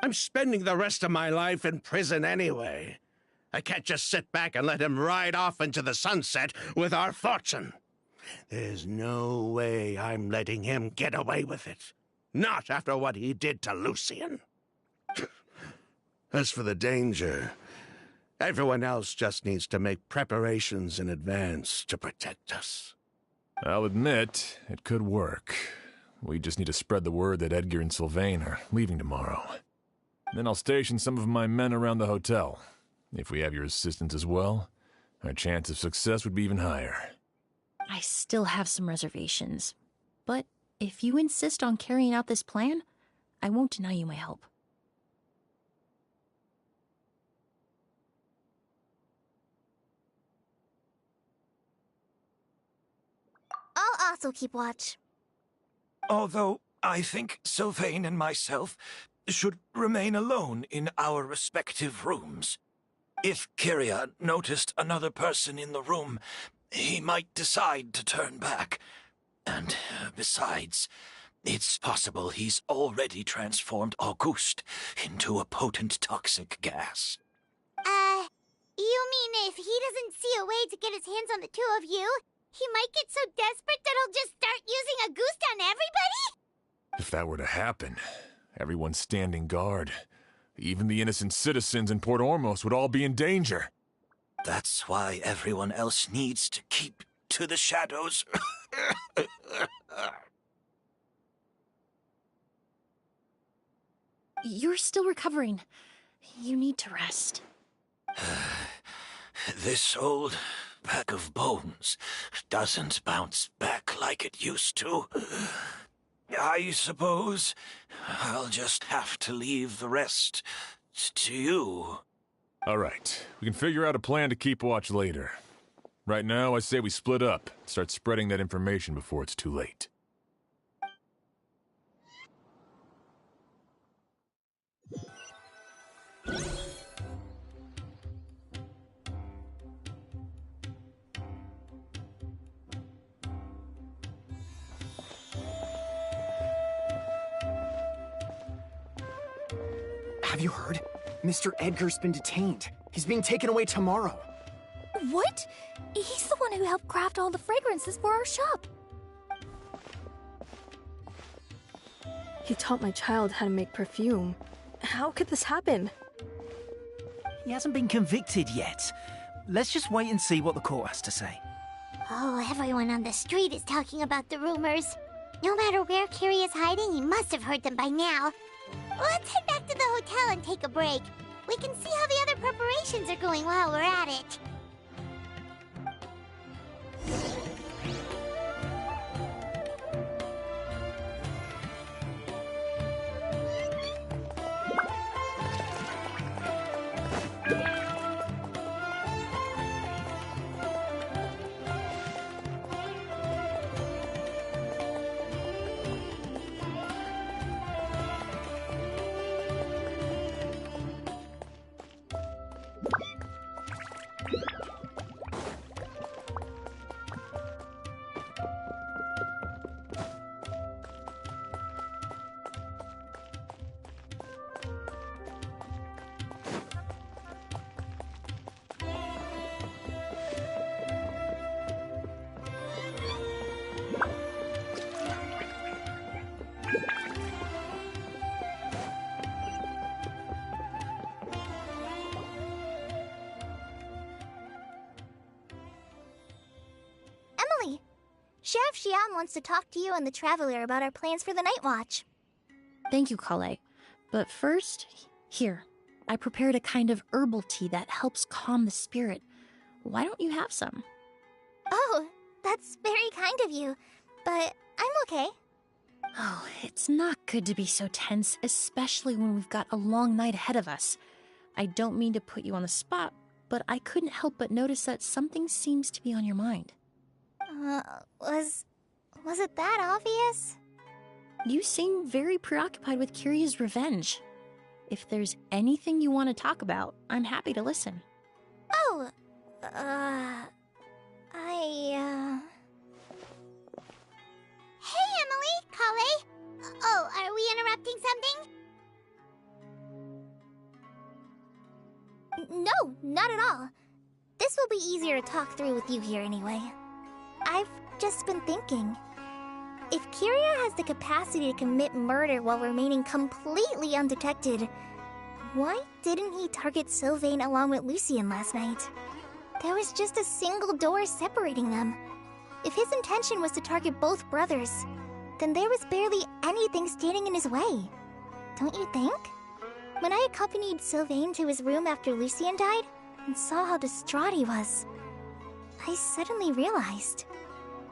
I'm spending the rest of my life in prison anyway. I can't just sit back and let him ride off into the sunset with our fortune. There's no way I'm letting him get away with it. Not after what he did to Lucien. As for the danger, everyone else just needs to make preparations in advance to protect us. I'll admit, it could work. We just need to spread the word that Edgar and Sylvain are leaving tomorrow. Then I'll station some of my men around the hotel. If we have your assistance as well, our chance of success would be even higher. I still have some reservations. But if you insist on carrying out this plan, I won't deny you my help. I'll also keep watch. Although I think Sylvain and myself should remain alone in our respective rooms. If Kyria noticed another person in the room, he might decide to turn back. And besides, it's possible he's already transformed Auguste into a potent toxic gas. You mean if he doesn't see a way to get his hands on the two of you, he might get so desperate that he'll just start using Auguste on everybody? If that were to happen, everyone standing guard, even the innocent citizens in Port Ormos would all be in danger. That's why everyone else needs to keep to the shadows. You're still recovering. You need to rest. This old bag of bones doesn't bounce back like it used to. I suppose I'll just have to leave the rest to you. All right, we can figure out a plan to keep watch later. Right now, I say we split up, start spreading that information before it's too late. Have you heard? Mr. Edgar's been detained. He's being taken away tomorrow. What? He's the one who helped craft all the fragrances for our shop. He taught my child how to make perfume. How could this happen? He hasn't been convicted yet. Let's just wait and see what the court has to say. Oh, everyone on the street is talking about the rumors. No matter where Kyria is hiding, he must have heard them by now. Let's head back to the hotel and take a break. We can see how the other preparations are going while we're at it. Emilie, Sheriff Xian wants to talk to you and the Traveler about our plans for the Night Watch. Thank you, Kale. But first, here. I prepared a kind of herbal tea that helps calm the spirit. Why don't you have some? Oh, that's very kind of you, but I'm okay. Oh, it's not good to be so tense, especially when we've got a long night ahead of us. I don't mean to put you on the spot, but I couldn't help but notice that something seems to be on your mind. Was it that obvious? You seem very preoccupied with Kyria's revenge. If there's anything you want to talk about, I'm happy to listen. Oh, Hey, Emilie, Kale. Oh, are we interrupting something? No, not at all. This will be easier to talk through with you here anyway. I've just been thinking. If Kyria has the capacity to commit murder while remaining completely undetected, why didn't he target Sylvain along with Lucien last night? There was just a single door separating them. If his intention was to target both brothers, then there was barely anything standing in his way. Don't you think? When I accompanied Sylvain to his room after Lucien died, and saw how distraught he was, I suddenly realized.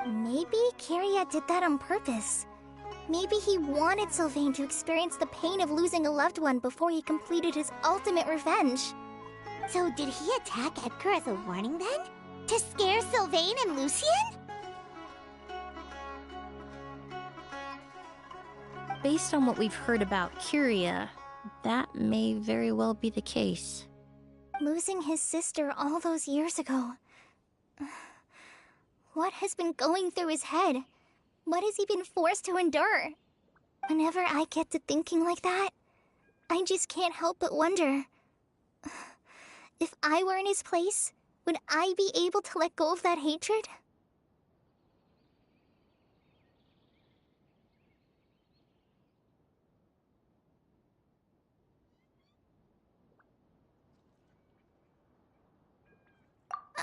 Maybe Kyria did that on purpose. Maybe he wanted Sylvain to experience the pain of losing a loved one before he completed his ultimate revenge. So did he attack Edgar as a warning then? To scare Sylvain and Lucien? Based on what we've heard about Kyria, that may very well be the case. Losing his sister all those years ago. What has been going through his head? What has he been forced to endure? Whenever I get to thinking like that, I just can't help but wonder. If I were in his place, would I be able to let go of that hatred?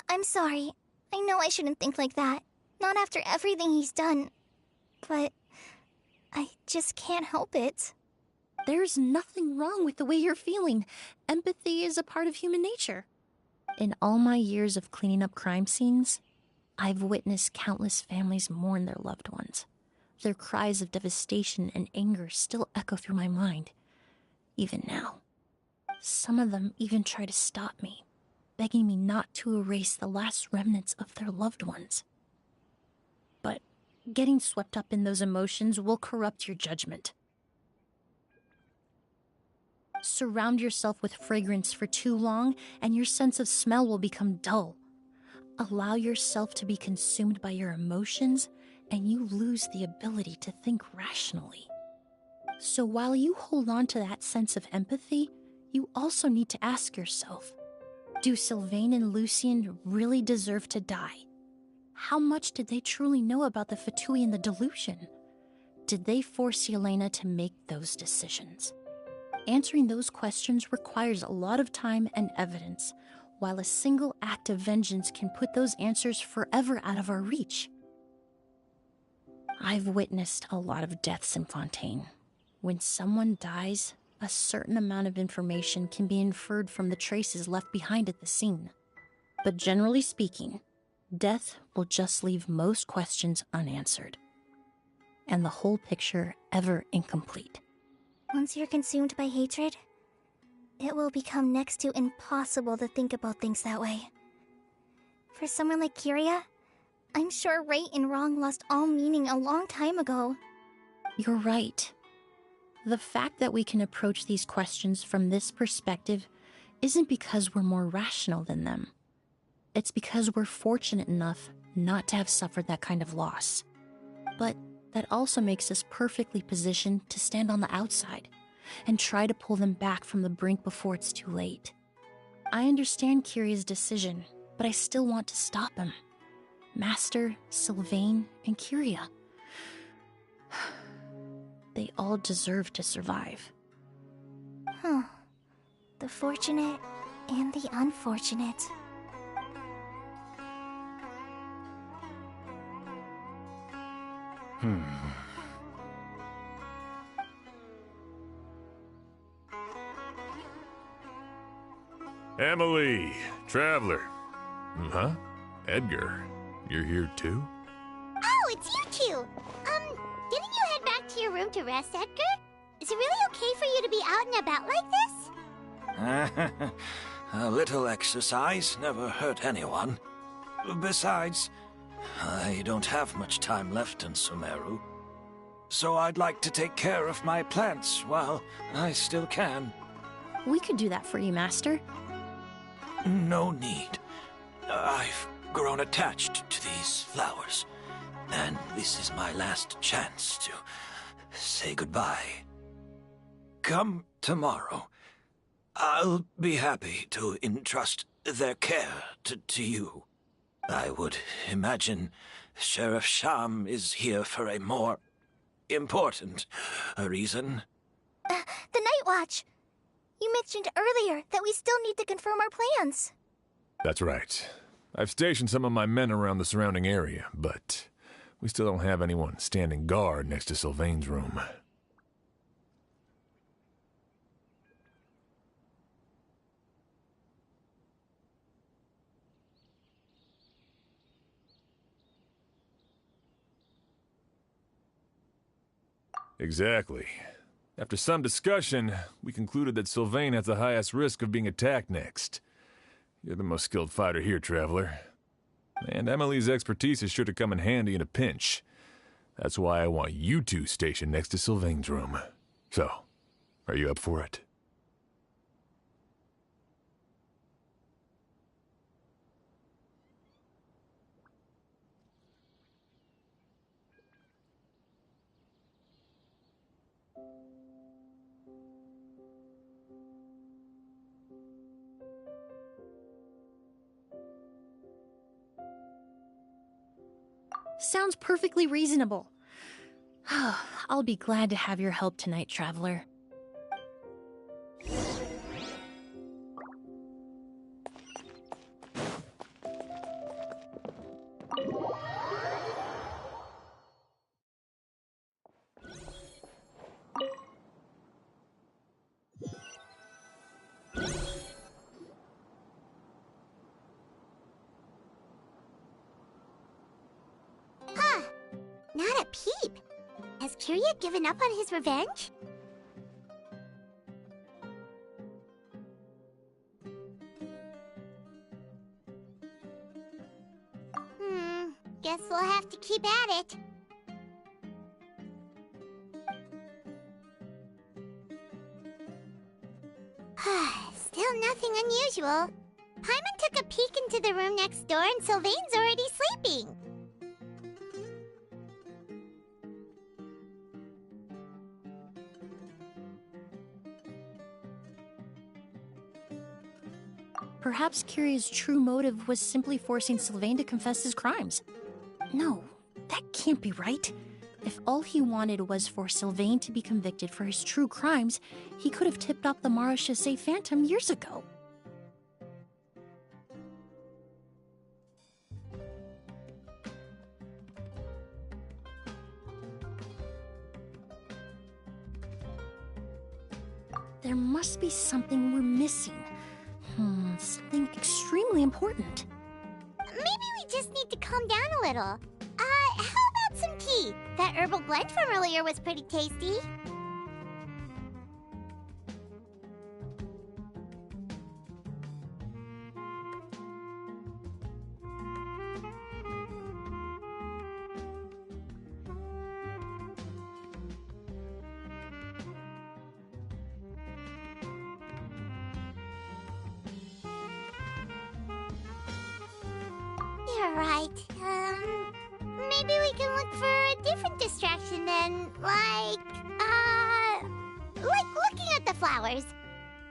I'm sorry. I know I shouldn't think like that. Not after everything he's done. But I just can't help it. There's nothing wrong with the way you're feeling. Empathy is a part of human nature. In all my years of cleaning up crime scenes, I've witnessed countless families mourn their loved ones. Their cries of devastation and anger still echo through my mind, even now. Some of them even try to stop me, begging me not to erase the last remnants of their loved ones. But getting swept up in those emotions will corrupt your judgment. Surround yourself with fragrance for too long, and your sense of smell will become dull. Allow yourself to be consumed by your emotions, and you lose the ability to think rationally. So while you hold on to that sense of empathy, you also need to ask yourself, do Sylvain and Lucien really deserve to die? How much did they truly know about the Fatui and the delusion? Did they force Yelena to make those decisions? Answering those questions requires a lot of time and evidence, while a single act of vengeance can put those answers forever out of our reach. I've witnessed a lot of deaths in Fontaine. When someone dies, a certain amount of information can be inferred from the traces left behind at the scene. But generally speaking, death will just leave most questions unanswered, and the whole picture ever incomplete. Once you're consumed by hatred, it will become next to impossible to think about things that way. For someone like Kyria, I'm sure right and wrong lost all meaning a long time ago. You're right. The fact that we can approach these questions from this perspective isn't because we're more rational than them. It's because we're fortunate enough not to have suffered that kind of loss. But that also makes us perfectly positioned to stand on the outside and try to pull them back from the brink before it's too late. I understand Kyria's decision, but I still want to stop him. Master, Sylvain, and Kyria. They all deserve to survive. The fortunate and the unfortunate. Emilie, Traveler. Huh? Edgar, you're here too? Oh, it's you two! Didn't you head back to your room to rest, Edgar? Is it really okay for you to be out and about like this? A little exercise never hurt anyone. Besides, I don't have much time left in Sumeru. So I'd like to take care of my plants while I still can. We could do that for you, Master. No need. I've grown attached to these flowers, and this is my last chance to say goodbye. Come tomorrow. I'll be happy to entrust their care to you. I would imagine Sheriff Sham is here for a more important reason. The Night Watch! You mentioned earlier that we still need to confirm our plans. That's right. I've stationed some of my men around the surrounding area, but we still don't have anyone standing guard next to Sylvain's room. Exactly. After some discussion, we concluded that Sylvain has the highest risk of being attacked next. You're the most skilled fighter here, Traveler. And Emilie's expertise is sure to come in handy in a pinch. That's why I want you two stationed next to Sylvain's room. So, are you up for it? Sounds perfectly reasonable. I'll be glad to have your help tonight, Traveler. Not a peep. Has Kirya given up on his revenge? Guess we'll have to keep at it. Still nothing unusual. Paimon took a peek into the room next door and Sylvain's already sleeping. Perhaps Kirya's true motive was simply forcing Sylvain to confess his crimes. No, that can't be right. If all he wanted was for Sylvain to be convicted for his true crimes, he could have tipped off the Marechaussee Phantom years ago. There must be something we're missing. Something extremely important. Maybe we just need to calm down a little. How about some tea? That herbal blend from earlier was pretty tasty. You're right. Maybe we can look for a different distraction then, like looking at the flowers.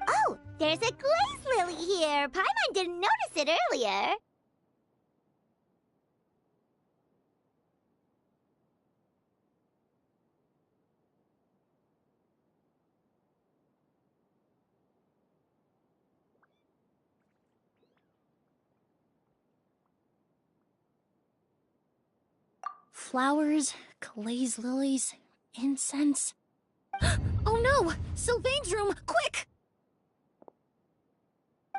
Oh, there's a glaze lily here. Paimon didn't notice it earlier. Flowers, glaze lilies, incense. Oh no! Sylvain's room! Quick!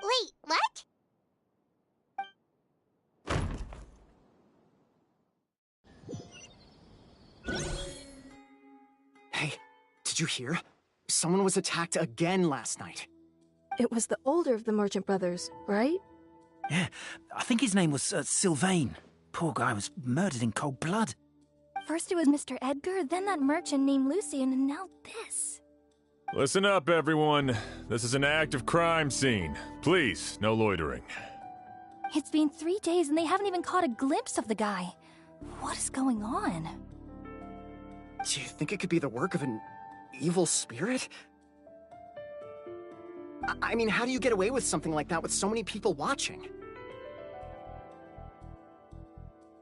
Wait, what? Hey, did you hear? Someone was attacked again last night. It was the older of the merchant brothers, right? Yeah, I think his name was Sylvain. Poor guy was murdered in cold blood. First it was Mr. Edgar, then that merchant named Lucian, and now this. Listen up, everyone. This is an active crime scene. Please, no loitering. It's been 3 days and they haven't even caught a glimpse of the guy. What is going on? Do you think it could be the work of an evil spirit? I mean, how do you get away with something like that with so many people watching?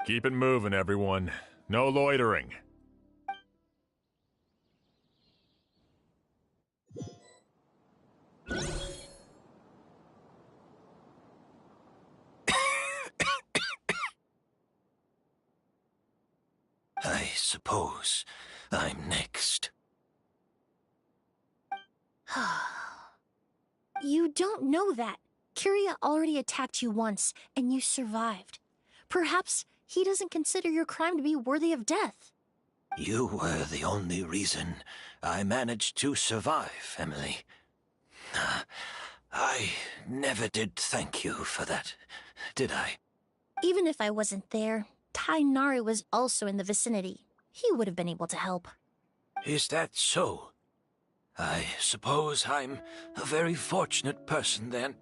Keep it moving, everyone. No loitering. I suppose I'm next. You don't know that. Kirya already attacked you once, and you survived. Perhaps he doesn't consider your crime to be worthy of death. You were the only reason I managed to survive, Emilie. I never did thank you for that, did I? Even if I wasn't there, Tainari was also in the vicinity. He would have been able to help. Is that so? I suppose I'm a very fortunate person then.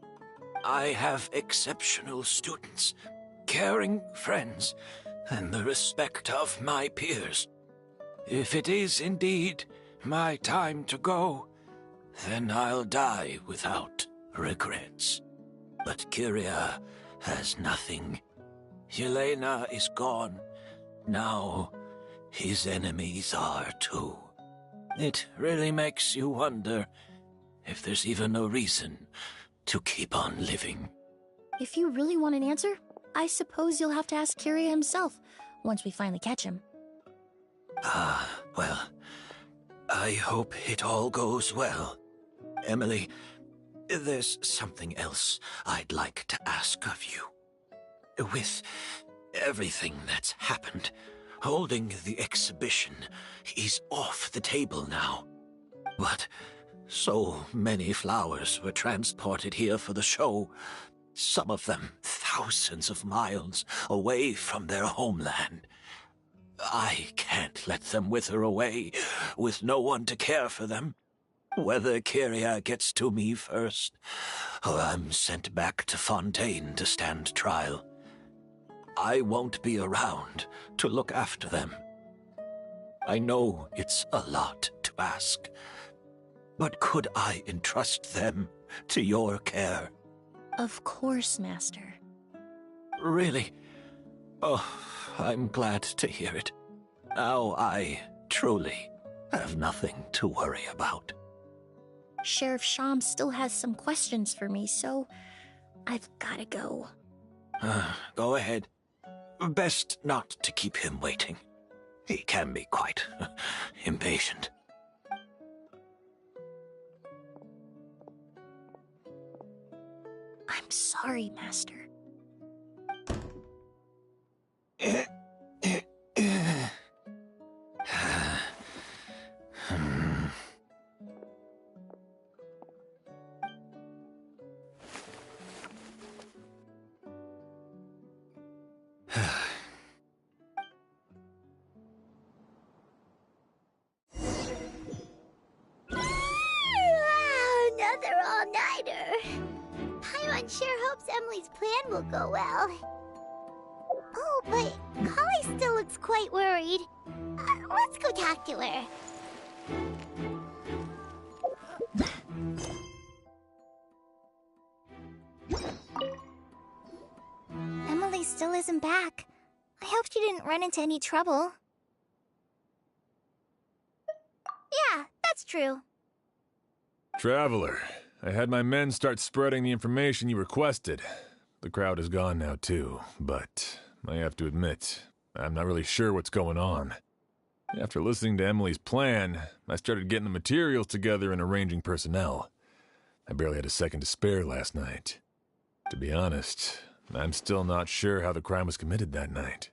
I have exceptional students, caring friends, and the respect of my peers. If it is indeed my time to go, then I'll die without regrets. But Kyria has nothing. Yelena is gone. Now his enemies are too. It really makes you wonder if there's even a reason to keep on living. If you really want an answer, I suppose you'll have to ask Kyria himself once we finally catch him. Well, I hope it all goes well. Emilie, there's something else I'd like to ask of you. With everything that's happened, holding the exhibition is off the table now. But so many flowers were transported here for the show, some of them thousands of miles away from their homeland. I can't let them wither away with no one to care for them. Whether Kyria gets to me first, or I'm sent back to Fontaine to stand trial, I won't be around to look after them. I know it's a lot to ask, but could I entrust them to your care? Of course, Master. Really? Oh, I'm glad to hear it. Now I truly have nothing to worry about. Sheriff Sham still has some questions for me, so I've gotta go. Go ahead. Best not to keep him waiting. He can be quite impatient. I'm sorry, Master. Another all-nighter. Paimon sure hopes Emily's plan will go well. Oh, but Holly still looks quite worried. Let's go talk to her. Emily still isn't back. I hope she didn't run into any trouble. Yeah, that's true. Traveler, I had my men start spreading the information you requested. The crowd is gone now too, but I have to admit, I'm not really sure what's going on. After listening to Emily's plan, I started getting the materials together and arranging personnel. I barely had a second to spare last night. To be honest, I'm still not sure how the crime was committed that night.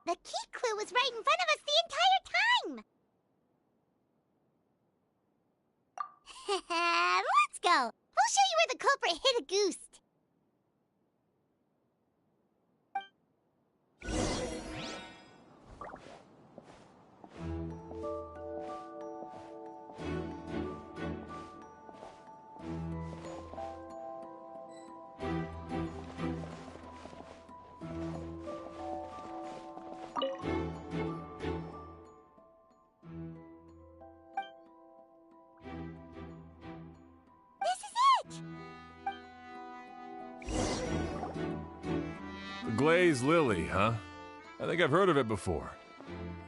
The key clue was right in front of us the entire time! Let's go! We'll show you where the culprit hid a goose. This is it! The glazed lily, huh? I think I've heard of it before.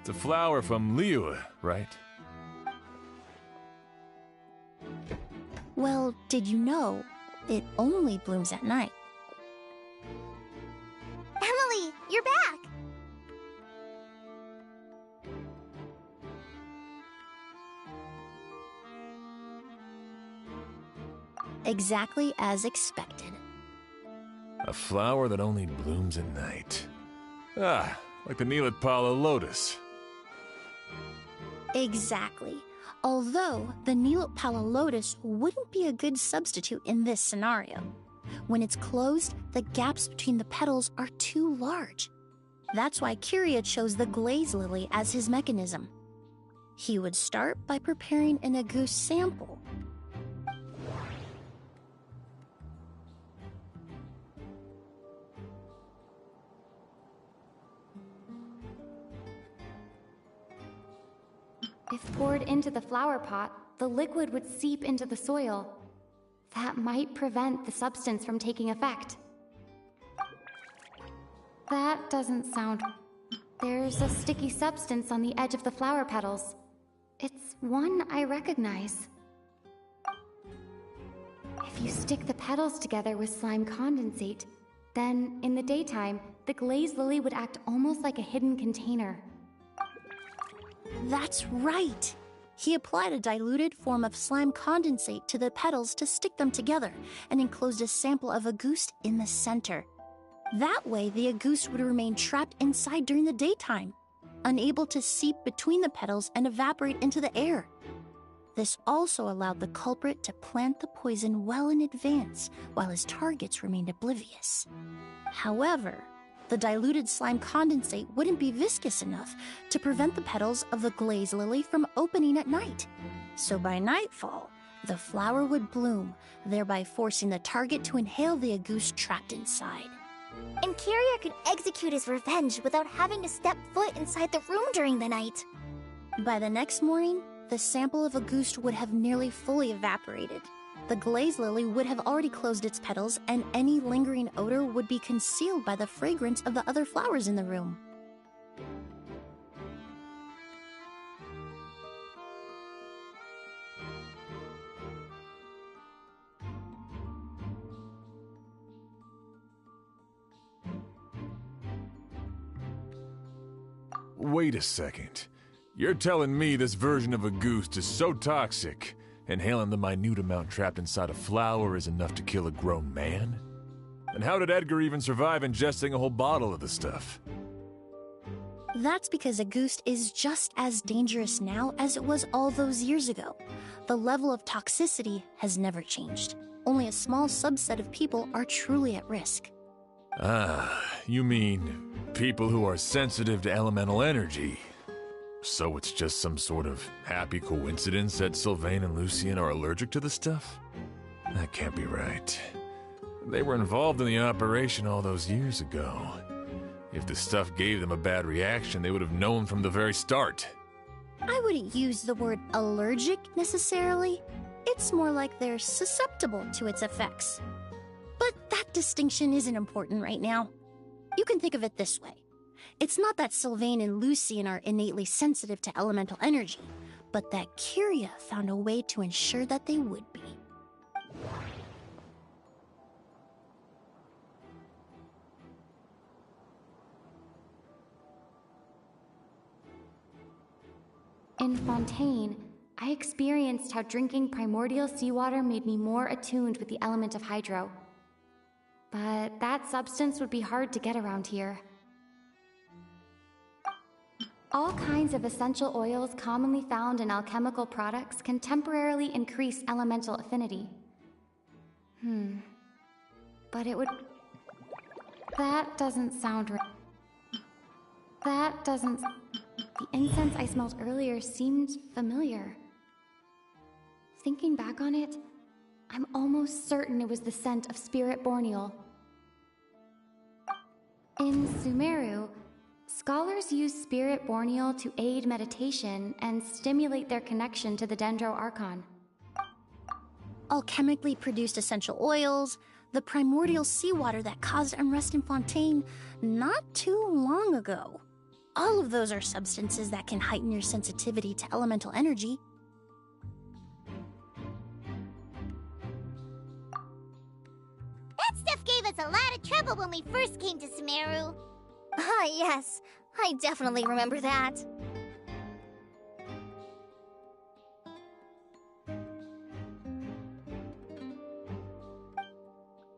It's a flower from Liyue, right? Well, did you know it only blooms at night? Emilie, you're back! Exactly as expected. A flower that only blooms at night. Ah, like the Neelitpala lotus. Exactly. Although the Neelitpala lotus wouldn't be a good substitute in this scenario. When it's closed, the gaps between the petals are too large. That's why Kiria chose the glaze lily as his mechanism. He would start by preparing an Aguse sample. If poured into the flower pot, the liquid would seep into the soil. That might prevent the substance from taking effect. That doesn't sound... There's a sticky substance on the edge of the flower petals. It's one I recognize. If you stick the petals together with slime condensate, then in the daytime, the glazed lily would act almost like a hidden container. That's right! He applied a diluted form of slime condensate to the petals to stick them together and enclosed a sample of Aguse in the center. That way, the Aguse would remain trapped inside during the daytime, unable to seep between the petals and evaporate into the air. This also allowed the culprit to plant the poison well in advance while his targets remained oblivious. However, the diluted slime condensate wouldn't be viscous enough to prevent the petals of the glaze lily from opening at night. So by nightfall, the flower would bloom, thereby forcing the target to inhale the Aguse trapped inside. And Kiria could execute his revenge without having to step foot inside the room during the night. By the next morning, the sample of Aguse would have nearly fully evaporated. The glaze lily would have already closed its petals, and any lingering odor would be concealed by the fragrance of the other flowers in the room. Wait a second. You're telling me this version of Aguse is so toxic, inhaling the minute amount trapped inside a flower is enough to kill a grown man? And how did Edgar even survive ingesting a whole bottle of the stuff? That's because Aguse is just as dangerous now as it was all those years ago. The level of toxicity has never changed. Only a small subset of people are truly at risk. Ah, you mean people who are sensitive to elemental energy. So it's just some sort of happy coincidence that Sylvain and Lucien are allergic to the stuff? That can't be right. They were involved in the operation all those years ago. If the stuff gave them a bad reaction, they would have known from the very start. I wouldn't use the word allergic necessarily. It's more like they're susceptible to its effects. But that distinction isn't important right now. You can think of it this way. It's not that Sylvain and Lucien are innately sensitive to elemental energy, but that Kiria found a way to ensure that they would be. In Fontaine, I experienced how drinking primordial seawater made me more attuned with the element of hydro. But that substance would be hard to get around here. All kinds of essential oils commonly found in alchemical products can temporarily increase elemental affinity. But it would... That doesn't sound right. That doesn't... The incense I smelled earlier seemed familiar. Thinking back on it, I'm almost certain it was the scent of spirit borneal. In Sumeru, scholars use spirit borneal to aid meditation and stimulate their connection to the Dendro Archon. Alchemically produced essential oils, the primordial seawater that caused unrest in Fontaine not too long ago. All of those are substances that can heighten your sensitivity to elemental energy. That stuff gave us a lot of trouble when we first came to Sumeru. Ah, yes. I definitely remember that.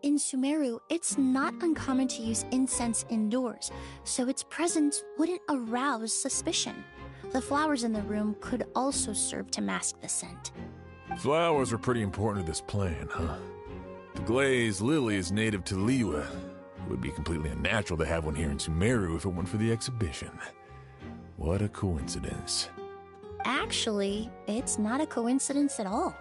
In Sumeru, it's not uncommon to use incense indoors, so its presence wouldn't arouse suspicion. The flowers in the room could also serve to mask the scent. Flowers were pretty important to this plan, huh? The glazed lily is native to Liyue. It would be completely unnatural to have one here in Sumeru if it weren't for the exhibition. What a coincidence. Actually, it's not a coincidence at all.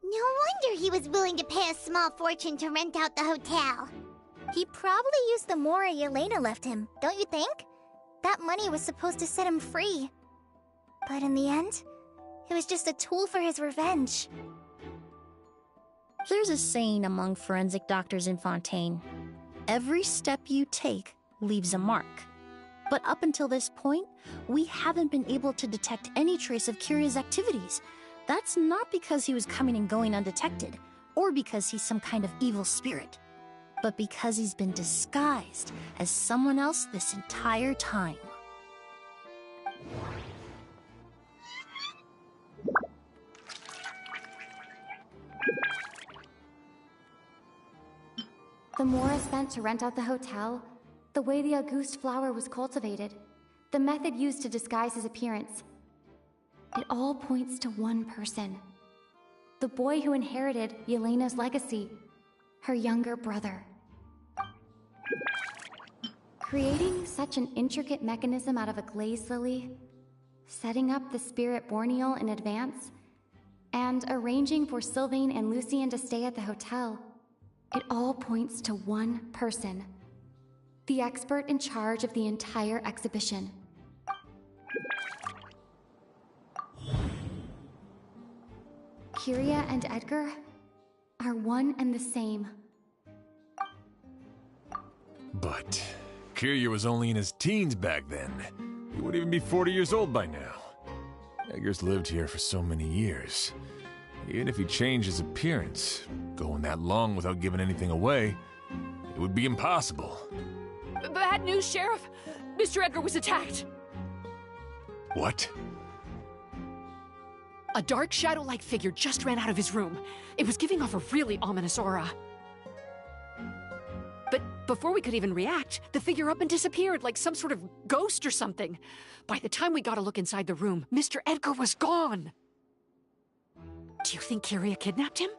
No wonder he was willing to pay a small fortune to rent out the hotel. He probably used the mora Yelena left him, don't you think? That money was supposed to set him free. But in the end, it was just a tool for his revenge. There's a saying among forensic doctors in Fontaine. Every step you take leaves a mark. But up until this point, we haven't been able to detect any trace of Kiria's activities. That's not because he was coming and going undetected, or because he's some kind of evil spirit, but because he's been disguised as someone else this entire time. The mora spent to rent out the hotel, the way the Auguste flower was cultivated, the method used to disguise his appearance. It all points to one person. The boy who inherited Yelena's legacy, her younger brother. Creating such an intricate mechanism out of a glazed lily, setting up the spirit Borneal in advance, and arranging for Sylvain and Lucien to stay at the hotel. It all points to one person, the expert in charge of the entire exhibition. Kiria and Edgar are one and the same. But Kiria was only in his teens back then. He wouldn't even be 40 years old by now. Edgar's lived here for so many years. Even if he changed his appearance, going that long without giving anything away, it would be impossible. Bad news, Sheriff. Mr. Edgar was attacked. What? A dark shadow-like figure just ran out of his room. It was giving off a really ominous aura. But before we could even react, the figure up and disappeared like some sort of ghost or something. By the time we got a look inside the room, Mr. Edgar was gone. Do you think Kiria kidnapped him?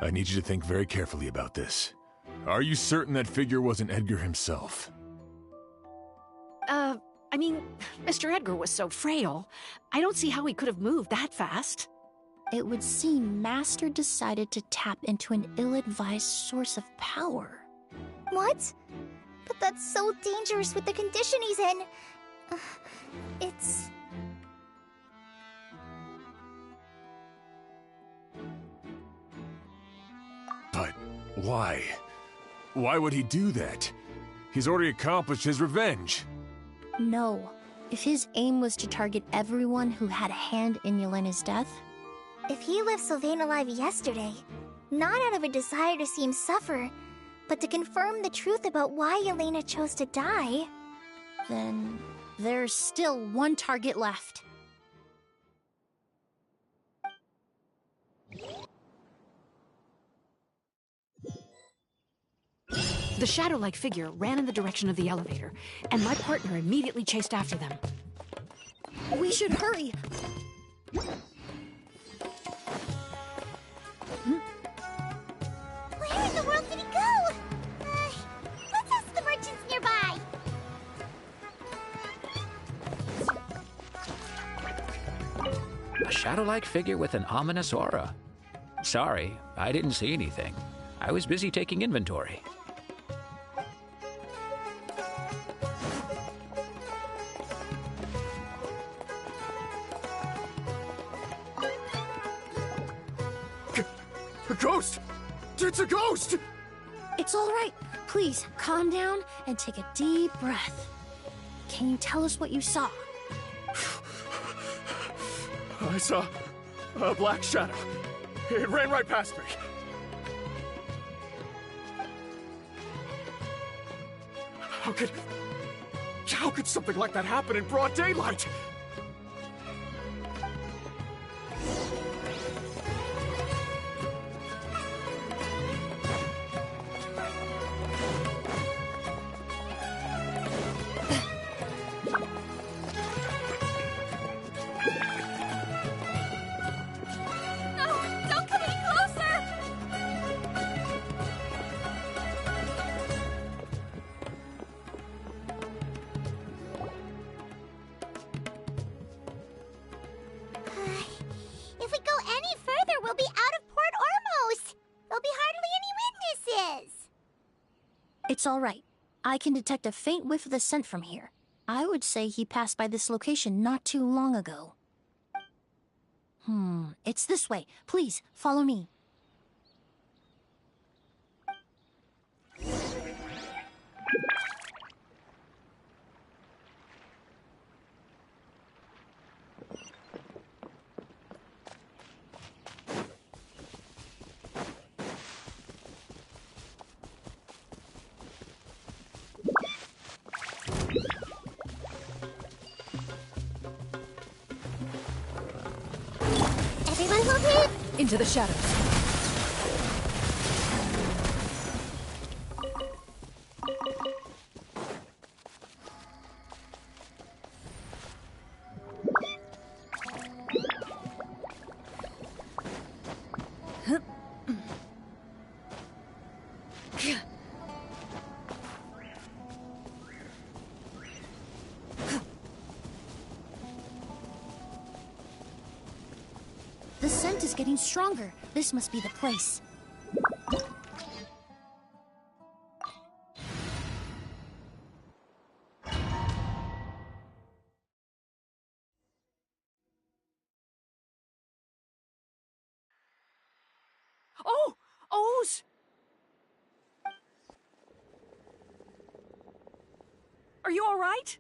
I need you to think very carefully about this. Are you certain that figure wasn't Edgar himself? I mean, Mr. Edgar was so frail. I don't see how he could have moved that fast. It would seem Master decided to tap into an ill-advised source of power. What? But that's so dangerous with the condition he's in. It's... But why? Why would he do that? He's already accomplished his revenge. No. If his aim was to target everyone who had a hand in Yelena's death... If he left Sylvain alive yesterday, not out of a desire to see him suffer, but to confirm the truth about why Yelena chose to die... Then there's still one target left. The shadow-like figure ran in the direction of the elevator, and my partner immediately chased after them. We should hurry! Where in the world did he go? Let's ask the merchants nearby. A shadow-like figure with an ominous aura. Sorry, I didn't see anything. I was busy taking inventory. A ghost! It's a ghost! It's all right. Please, calm down and take a deep breath. Can you tell us what you saw? I saw a black shadow. It ran right past me. How could something like that happen in broad daylight? Don't come any closer! If we go any further, we'll be out of Port Ormos. There'll be hardly any witnesses. It's all right. I can detect a faint whiff of the scent from here. I would say he passed by this location not too long ago. It's this way. Please, follow me. Everyone hold here. Into the shadows. The scent is getting stronger. This must be the place. Oh! O's! Are you all right?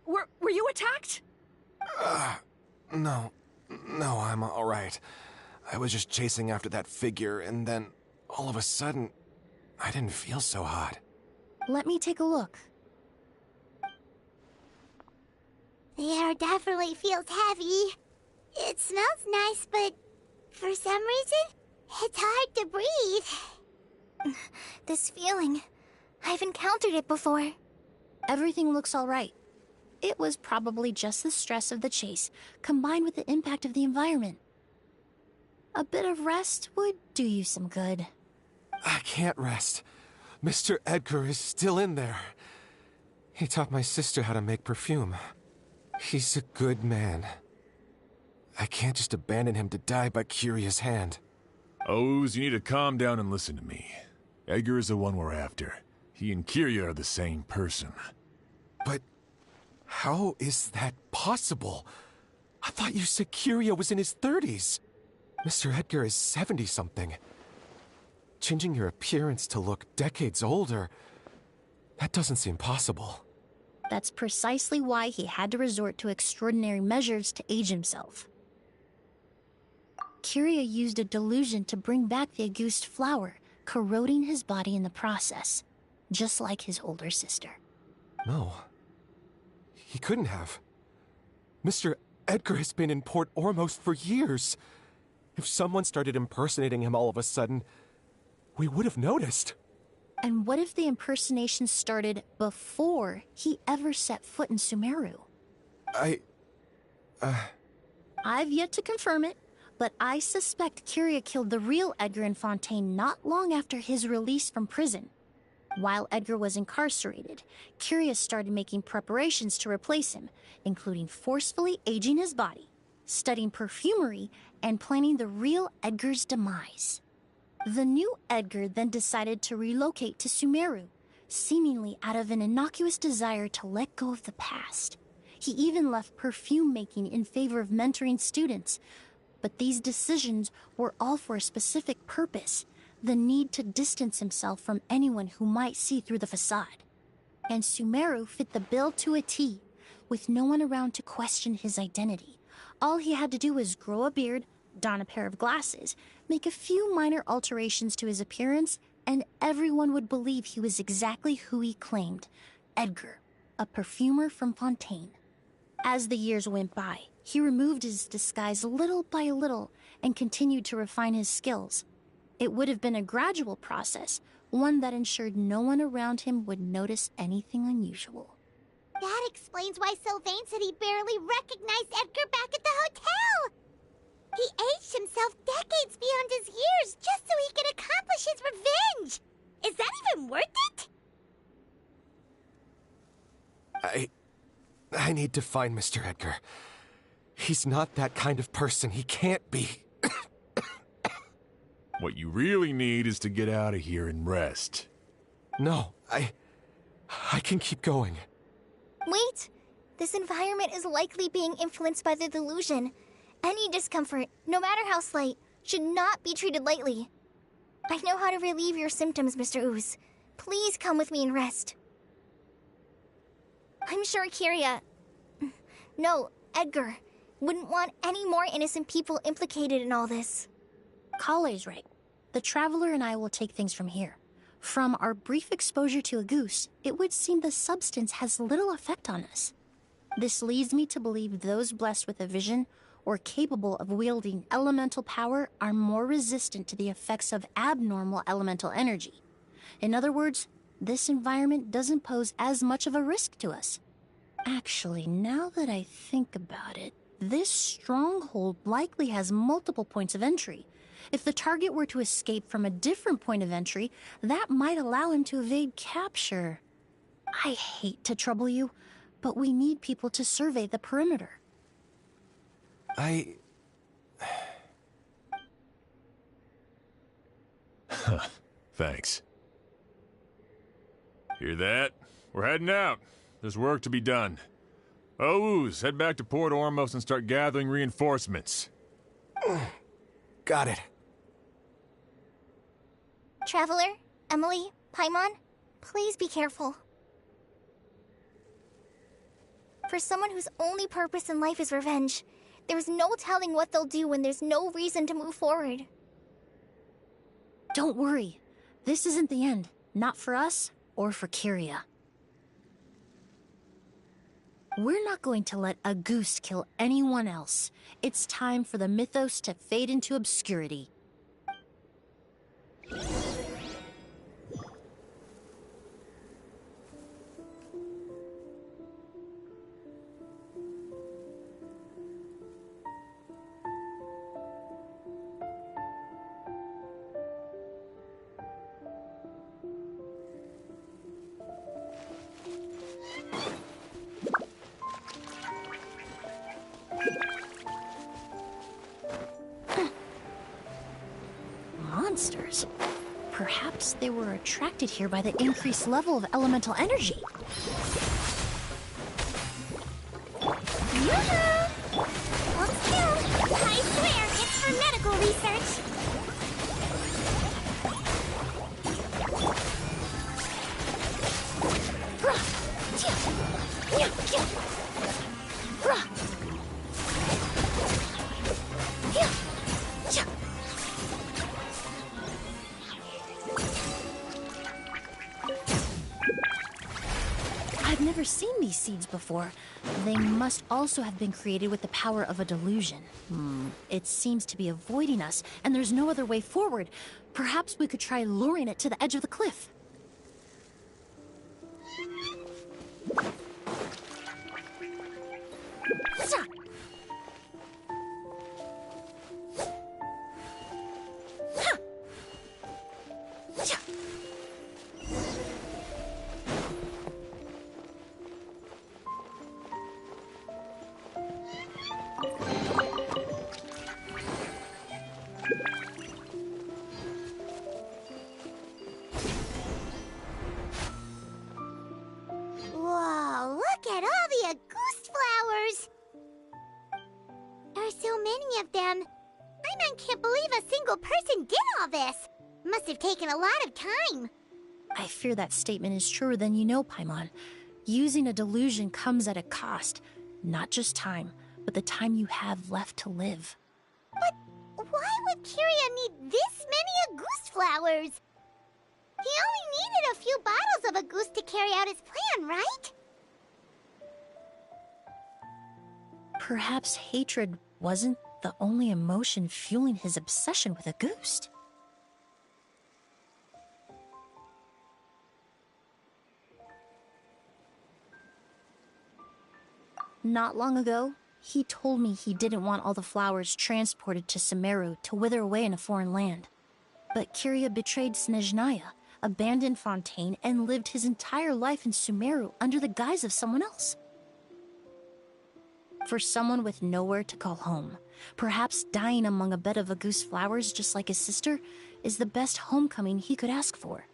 Were you attacked? No, I'm all right. I was just chasing after that figure, and then all of a sudden, I didn't feel so hot. Let me take a look. The air definitely feels heavy. It smells nice, but for some reason, it's hard to breathe. This feeling, I've encountered it before. Everything looks all right. It was probably just the stress of the chase, combined with the impact of the environment. A bit of rest would do you some good. I can't rest. Mr. Edgar is still in there. He taught my sister how to make perfume. He's a good man. I can't just abandon him to die by Curia's hand. O's, you need to calm down and listen to me. Edgar is the one we're after. He and Kyria are the same person. But how is that possible? I thought you said Kyria was in his 30s. Mr. Edgar is 70-something. Changing your appearance to look decades older, that doesn't seem possible. That's precisely why he had to resort to extraordinary measures to age himself. Kyria used a delusion to bring back the Auguste flower, corroding his body in the process, just like his older sister. No. He couldn't have. Mr. Edgar has been in Port Ormos for years. If someone started impersonating him all of a sudden, we would have noticed. And what if the impersonation started before he ever set foot in Sumeru? I've yet to confirm it, but I suspect Kyria killed the real Edgar in Fontaine not long after his release from prison. While Edgar was incarcerated, Kyria started making preparations to replace him, including forcefully aging his body, studying perfumery, and planning the real Edgar's demise. The new Edgar then decided to relocate to Sumeru, seemingly out of an innocuous desire to let go of the past. He even left perfume making in favor of mentoring students. But these decisions were all for a specific purpose: the need to distance himself from anyone who might see through the facade. And Sumeru fit the bill to a T, with no one around to question his identity. All he had to do was grow a beard, don a pair of glasses, make a few minor alterations to his appearance, and everyone would believe he was exactly who he claimed: Edgar, a perfumer from Fontaine. As the years went by, he removed his disguise little by little and continued to refine his skills. It would have been a gradual process, one that ensured no one around him would notice anything unusual. That explains why Sylvain said he barely recognized Edgar back at the hotel! He aged himself decades beyond his years just so he could accomplish his revenge! Is that even worth it? I need to find Mr. Edgar. He's not that kind of person. He can't be. What you really need is to get out of here and rest. No, I can keep going. Wait! This environment is likely being influenced by the delusion. Any discomfort, no matter how slight, should not be treated lightly. I know how to relieve your symptoms, Mr. Ooze. Please come with me and rest. I'm sure Edgar, wouldn't want any more innocent people implicated in all this. Kale's right. The Traveler and I will take things from here. From our brief exposure to a goose, it would seem the substance has little effect on us. This leads me to believe those blessed with a vision or capable of wielding elemental power are more resistant to the effects of abnormal elemental energy. In other words, this environment doesn't pose as much of a risk to us. Actually, now that I think about it, this stronghold likely has multiple points of entry. If the target were to escape from a different point of entry, that might allow him to evade capture. I hate to trouble you, but we need people to survey the perimeter. Thanks. Hear that? We're heading out. There's work to be done. Ooze, head back to Port Ormos and start gathering reinforcements. Got it. Traveler, Emilie, Paimon, please be careful. For someone whose only purpose in life is revenge, there's no telling what they'll do when there's no reason to move forward. Don't worry. This isn't the end. Not for us or for Kyria. We're not going to let a goose kill anyone else. It's time for the mythos to fade into obscurity. Monsters. Perhaps they were attracted here by the increased level of elemental energy. Yoo-hoo! Hold still. I swear it's for medical research. I've never seen these seeds before. They must also have been created with the power of a delusion. It seems to be avoiding us, and there's no other way forward. Perhaps we could try luring it to the edge of the cliff. Whoa, look at all the Auguste flowers! There are so many of them. Paimon can't believe a single person did all this. Must have taken a lot of time. I fear that statement is truer than you know, Paimon. Using a delusion comes at a cost. Not just time, but the time you have left to live. But why would Kiria need this many Agoost flowers? He only needed a few bottles of Agoost to carry out his plan, right? Perhaps hatred wasn't the only emotion fueling his obsession with Agoost. Not long ago, he told me he didn't want all the flowers transported to Sumeru to wither away in a foreign land. But Kiria betrayed Snezhnaya, abandoned Fontaine, and lived his entire life in Sumeru under the guise of someone else. For someone with nowhere to call home, perhaps dying among a bed of Agoost flowers just like his sister is the best homecoming he could ask for.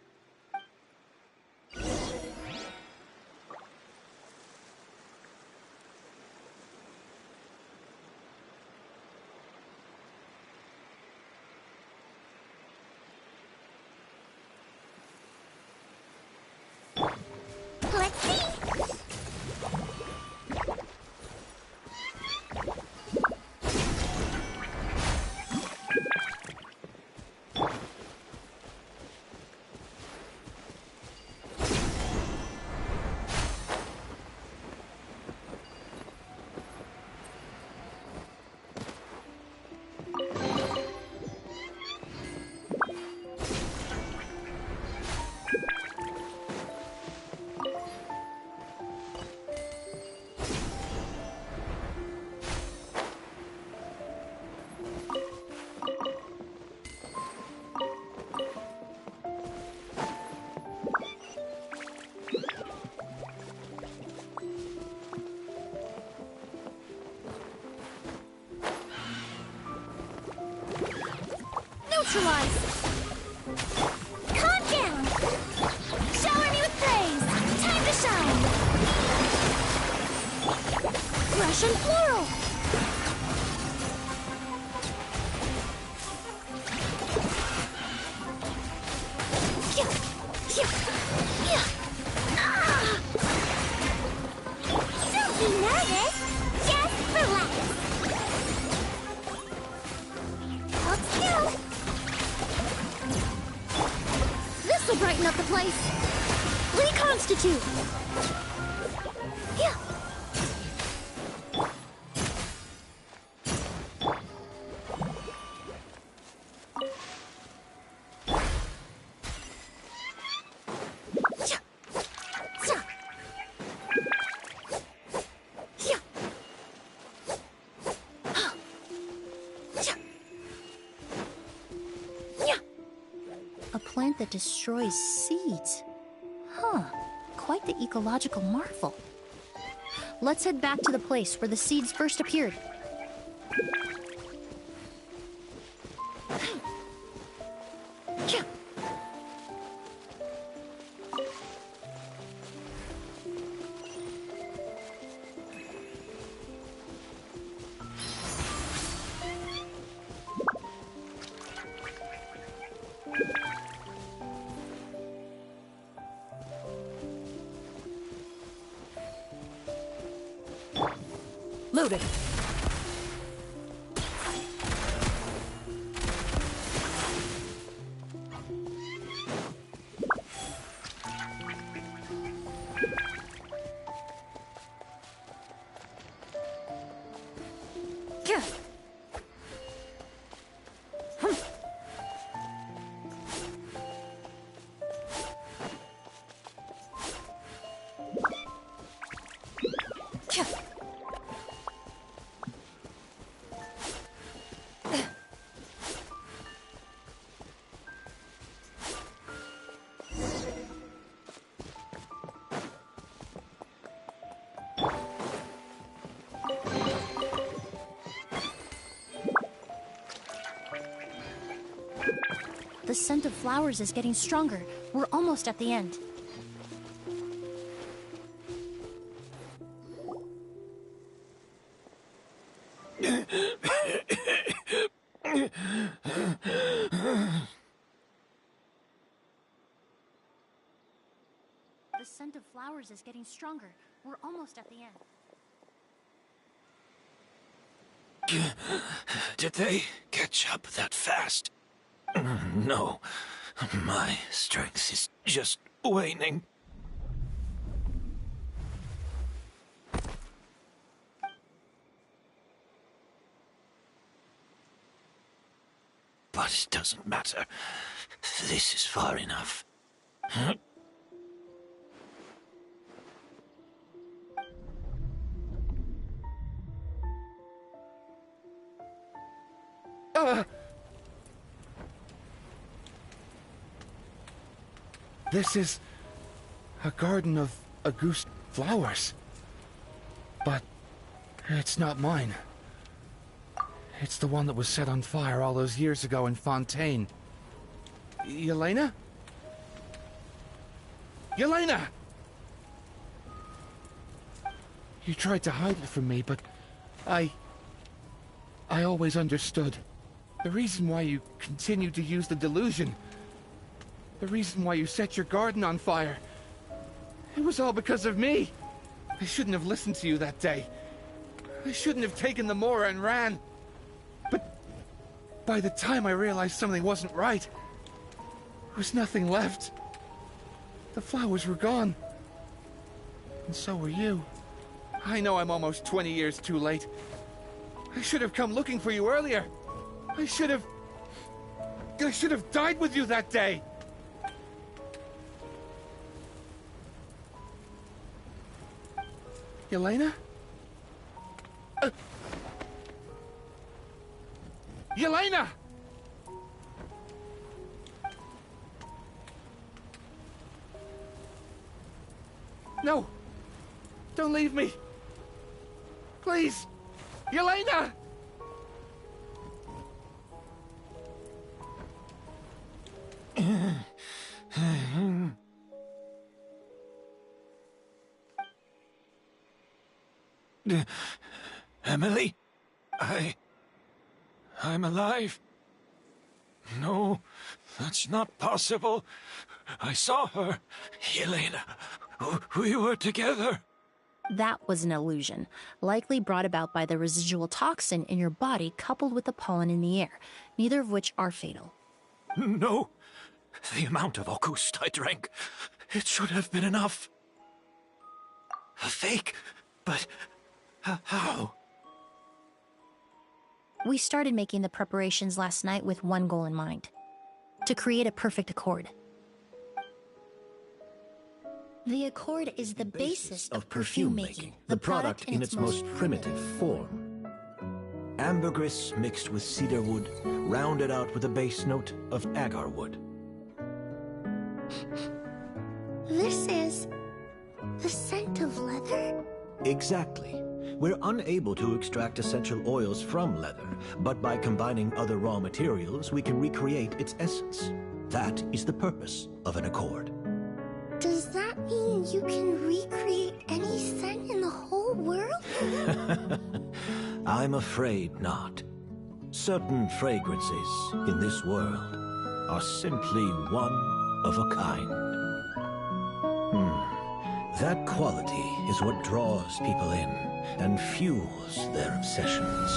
Let's see. Neutralize! Calm down! Shower me with praise! Time to shine! Russian floral! Don't be nervous! Just relax! Hold still! This'll brighten up the place! Reconstitute! Yeah. A plant that destroys seeds. Huh. Quite the ecological marvel. Let's head back to the place where the seeds first appeared. Loaded. The scent of flowers is getting stronger. We're almost at the end. flowers is getting stronger. We're almost at the end. Did they catch up that fast? No. My strength is just waning. But it doesn't matter. This is far enough. This is a garden of Auguste flowers. But it's not mine. It's the one that was set on fire all those years ago in Fontaine. Yelena? Yelena! You tried to hide it from me, but I always understood. The reason why you continued to use the delusion, the reason why you set your garden on fire, it was all because of me. I shouldn't have listened to you that day. I shouldn't have taken the Mora and ran. But by the time I realized something wasn't right, there was nothing left. The flowers were gone. And so were you. I know I'm almost 20 years too late. I should have come looking for you earlier. I should have died with you that day. Yelena? Yelena! No! Don't leave me! Please! Yelena! Emilie? I'm alive. No, that's not possible. I saw her. Yelena. We were together. That was an illusion, likely brought about by the residual toxin in your body coupled with the pollen in the air, neither of which are fatal. No. The amount of Auguste I drank, it should have been enough. A fake? But how? We started making the preparations last night with one goal in mind: to create a perfect accord. The accord is the basis of perfume making, the product in its most primitive form. Ambergris mixed with cedarwood, rounded out with a base note of agarwood. This is the scent of leather? Exactly. We're unable to extract essential oils from leather, but by combining other raw materials, we can recreate its essence. That is the purpose of an accord. Does that mean you can recreate any scent in the whole world? I'm afraid not. Certain fragrances in this world are simply one of a kind. That quality is what draws people in and fuels their obsessions.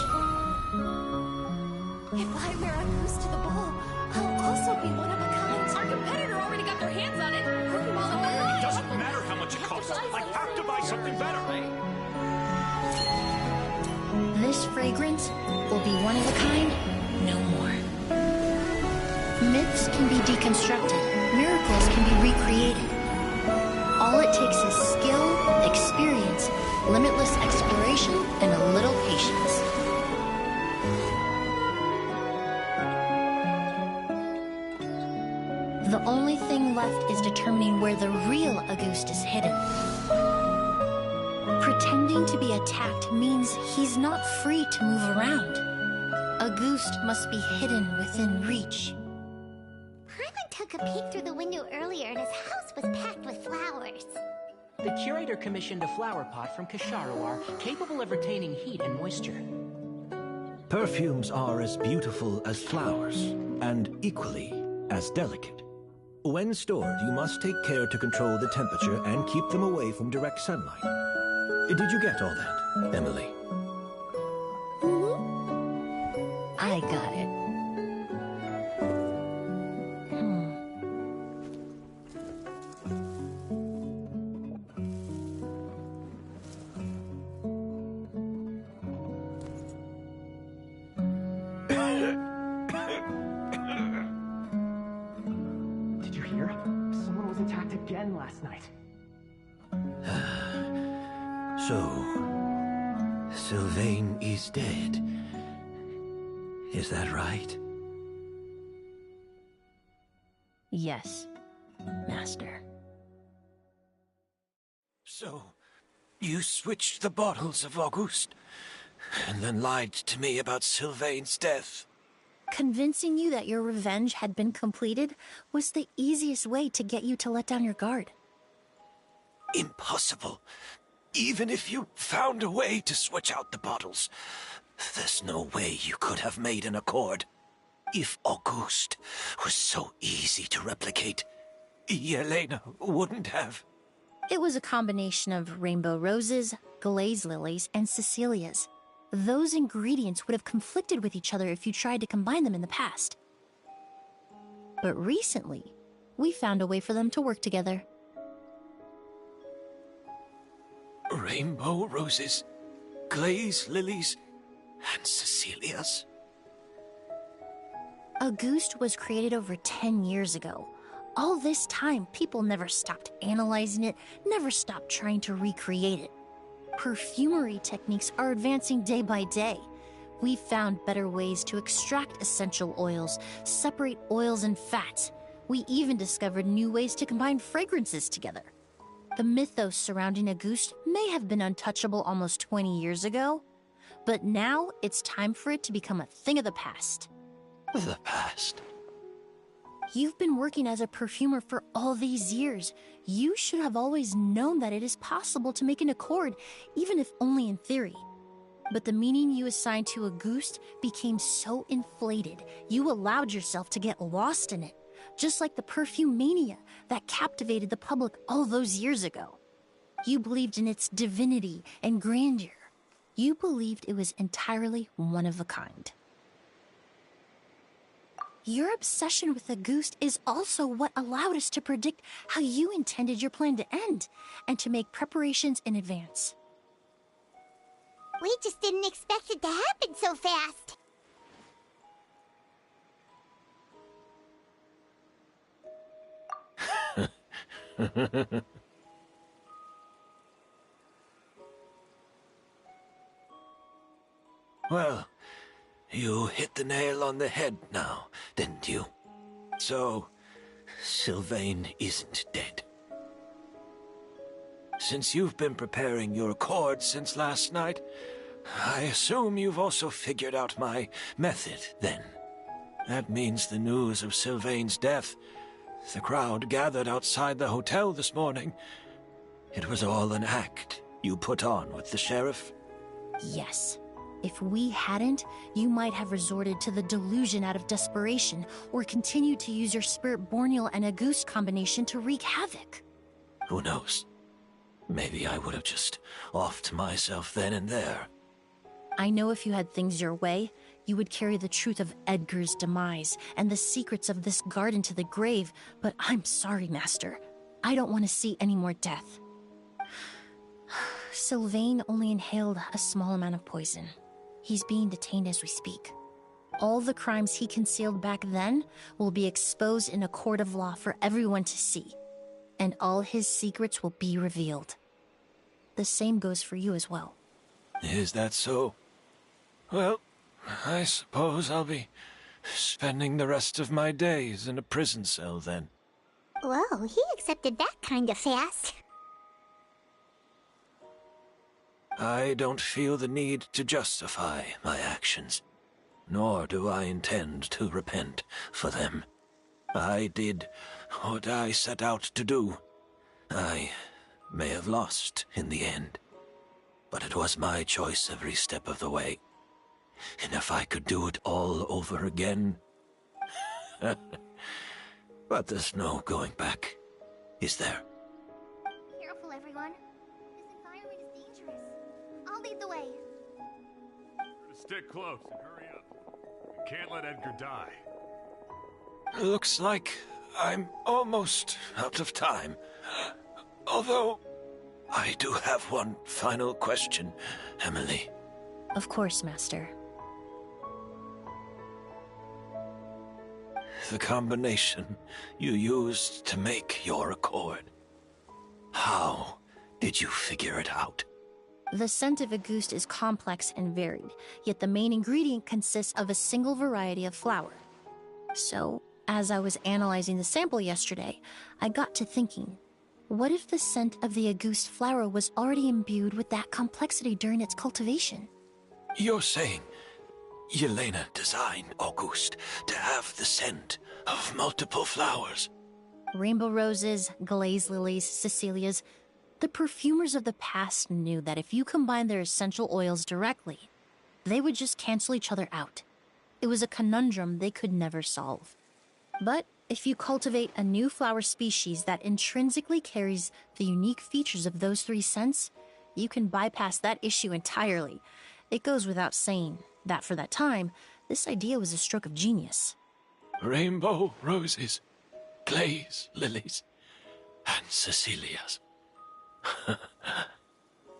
If I wear a goose to the ball, I'll also be one of a kind. Our competitor already got their hands on it. It doesn't matter how much it costs. I have to buy something better. This fragrance will be one of a kind, no more. Myths can be deconstructed. Miracles can be recreated. All it takes is skill, experience, limitless exploration, and a little patience. The only thing left is determining where the real Auguste is hidden. Pretending to be attacked means he's not free to move around. Auguste must be hidden within reach. Paimon took a peek through the window earlier and his house was packed with flowers. The curator commissioned a flower pot from Kasharawar, capable of retaining heat and moisture. Perfumes are as beautiful as flowers, and equally as delicate. When stored, you must take care to control the temperature and keep them away from direct sunlight. Did you get all that, Emilie? I got it. Did you hear? Someone was attacked again last night. So, Sylvain is dead. Is that right? Yes, Master. So, you switched the bottles of Auguste, and then lied to me about Sylvain's death. Convincing you that your revenge had been completed was the easiest way to get you to let down your guard. Impossible. Even if you found a way to switch out the bottles, there's no way you could have made an accord. If Auguste was so easy to replicate, Yelena wouldn't have. It was a combination of rainbow roses, glaze lilies, and Cecilias. Those ingredients would have conflicted with each other if you tried to combine them in the past. But recently, we found a way for them to work together. Rainbow roses, glaze lilies, and Cecilias. Auguste was created over 10 years ago. All this time, people never stopped analyzing it, never stopped trying to recreate it. Perfumery techniques are advancing day by day. We've found better ways to extract essential oils, separate oils and fats. We even discovered new ways to combine fragrances together. The mythos surrounding Auguste may have been untouchable almost 20 years ago, but now it's time for it to become a thing of the past. The past? You've been working as a perfumer for all these years. You should have always known that it is possible to make an accord, even if only in theory. But the meaning you assigned to Auguste became so inflated, you allowed yourself to get lost in it, just like the perfume mania that captivated the public all those years ago. You believed in its divinity and grandeur. You believed it was entirely one of a kind. Your obsession with Auguste is also what allowed us to predict how you intended your plan to end, and to make preparations in advance. We just didn't expect it to happen so fast. Well, you hit the nail on the head now, didn't you? So, Sylvain isn't dead. Since you've been preparing your accord since last night, I assume you've also figured out my method, then. That means the news of Sylvain's death, the crowd gathered outside the hotel this morning, it was all an act you put on with the sheriff? Yes. If we hadn't, you might have resorted to the delusion out of desperation, or continued to use your Spirit Borneal and Auguste combination to wreak havoc. Who knows? Maybe I would have just offed myself then and there. I know if you had things your way, you would carry the truth of Edgar's demise and the secrets of this garden to the grave, but I'm sorry, Master. I don't want to see any more death. Sylvain only inhaled a small amount of poison. He's being detained as we speak. All the crimes he concealed back then will be exposed in a court of law for everyone to see, and all his secrets will be revealed. The same goes for you as well. Is that so? Well, I suppose I'll be spending the rest of my days in a prison cell then. Whoa, he accepted that kind of fast. I don't feel the need to justify my actions, nor do I intend to repent for them. I did what I set out to do. I may have lost in the end, but it was my choice every step of the way. And if I could do it all over again... But there's no going back, is there? Careful, everyone. This environment is dangerous. I'll lead the way. Stick close and hurry up. We can't let Edgar die. Looks like I'm almost out of time. Although, I do have one final question, Emilie. Of course, Master. The combination you used to make your accord. How did you figure it out? The scent of Auguste is complex and varied, yet the main ingredient consists of a single variety of flower. So, as I was analyzing the sample yesterday, I got to thinking, what if the scent of the Auguste flower was already imbued with that complexity during its cultivation? You're saying Yelena designed Auguste to have the scent of multiple flowers? Rainbow roses, glaze lilies, Cecilias. The perfumers of the past knew that if you combine their essential oils directly, they would just cancel each other out. It was a conundrum they could never solve. But if you cultivate a new flower species that intrinsically carries the unique features of those three scents, you can bypass that issue entirely. It goes without saying that for that time, this idea was a stroke of genius. Rainbow roses, glaze lilies, and Cecilias.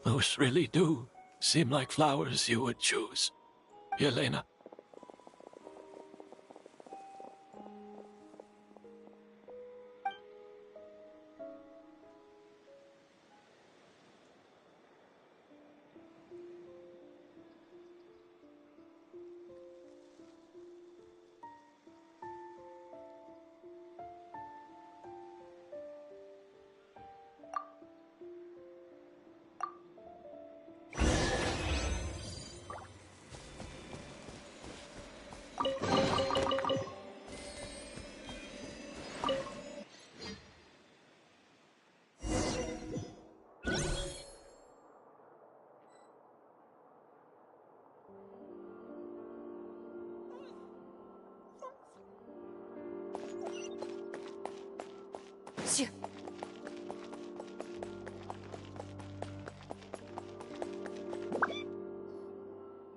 Those really do seem like flowers you would choose, Yelena.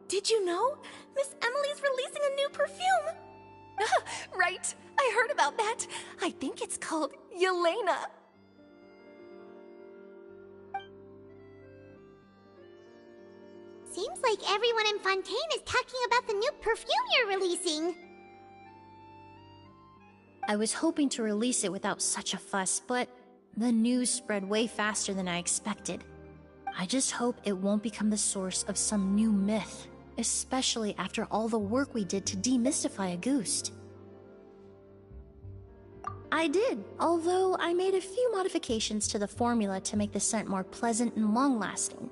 Did you know? Miss Emilie's releasing a new perfume! Right, I heard about that. I think it's called Yelena. Seems like everyone in Fontaine is talking about the new perfume you're releasing. I was hoping to release it without such a fuss, but the news spread way faster than I expected. I just hope it won't become the source of some new myth, especially after all the work we did to demystify Auguste. I did, although I made a few modifications to the formula to make the scent more pleasant and long-lasting.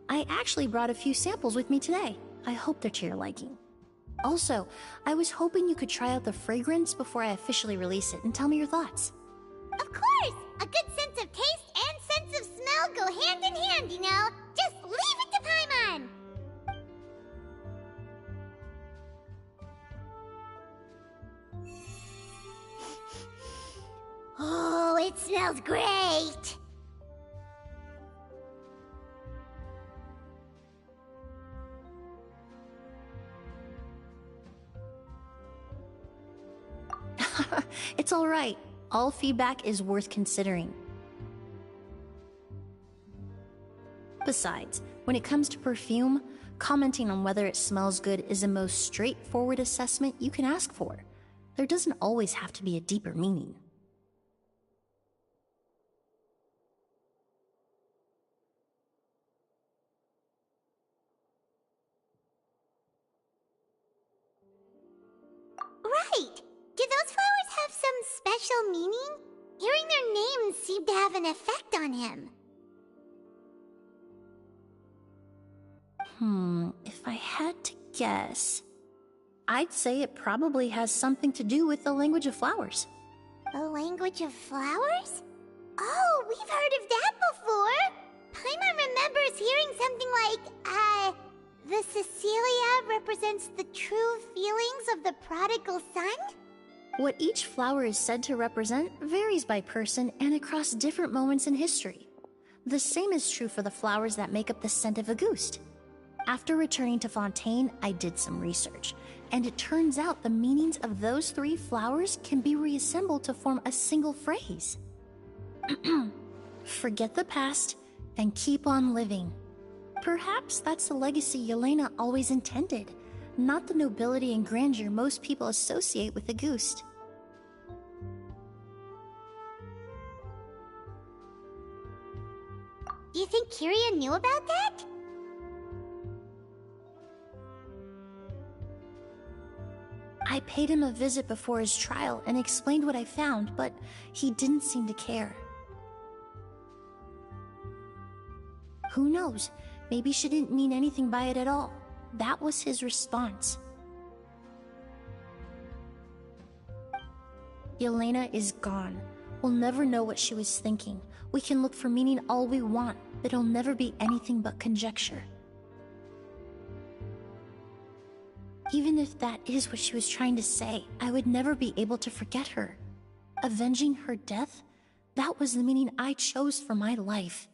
I actually brought a few samples with me today. I hope they're to your liking. Also, I was hoping you could try out the fragrance before I officially release it and tell me your thoughts. Of course! A good sense of taste and sense of smell go hand in hand, you know? Just leave it to Paimon! Oh, it smells great! It's all right. All feedback is worth considering. Besides, when it comes to perfume, commenting on whether it smells good is the most straightforward assessment you can ask for. There doesn't always have to be a deeper meaning. Right! Do those flowers have some special meaning? Hearing their names seemed to have an effect on him. If I had to guess, I'd say it probably has something to do with the language of flowers. The language of flowers? Oh, we've heard of that before! Paimon remembers hearing something like, the Cecilia represents the true feelings of the prodigal son? What each flower is said to represent varies by person and across different moments in history. The same is true for the flowers that make up the scent of a goose. After returning to Fontaine, I did some research, and it turns out the meanings of those 3 flowers can be reassembled to form a single phrase. Forget the past and keep on living. Perhaps that's the legacy Yelena always intended, not the nobility and grandeur most people associate with a goose. You think Kiria knew about that? I paid him a visit before his trial and explained what I found, but he didn't seem to care. Who knows? Maybe she didn't mean anything by it at all. That was his response. Yelena is gone. We'll never know what she was thinking. We can look for meaning all we want, but it'll never be anything but conjecture. Even if that is what she was trying to say, I would never be able to forget her. Avenging her death? That was the meaning I chose for my life.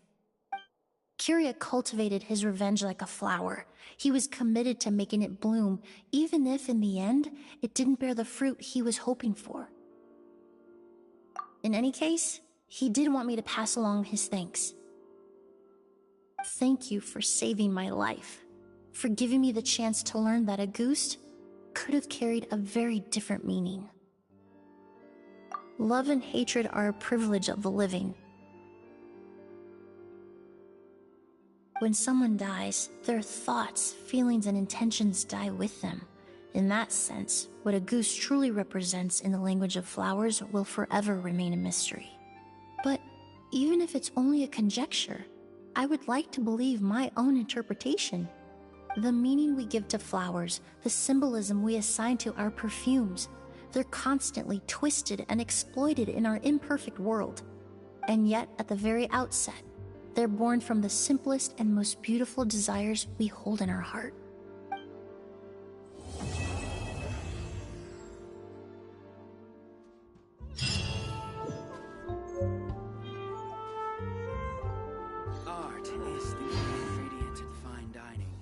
Kiria cultivated his revenge like a flower. He was committed to making it bloom, even if in the end, it didn't bear the fruit he was hoping for. In any case, he did want me to pass along his thanks. Thank you for saving my life, for giving me the chance to learn that a goose could have carried a very different meaning. Love and hatred are a privilege of the living. When someone dies, their thoughts, feelings, and intentions die with them. In that sense, what a goose truly represents in the language of flowers will forever remain a mystery. But even if it's only a conjecture, I would like to believe my own interpretation. The meaning we give to flowers, the symbolism we assign to our perfumes, they're constantly twisted and exploited in our imperfect world. And yet, at the very outset, they're born from the simplest and most beautiful desires we hold in our heart. Art is the ingredient in fine dining.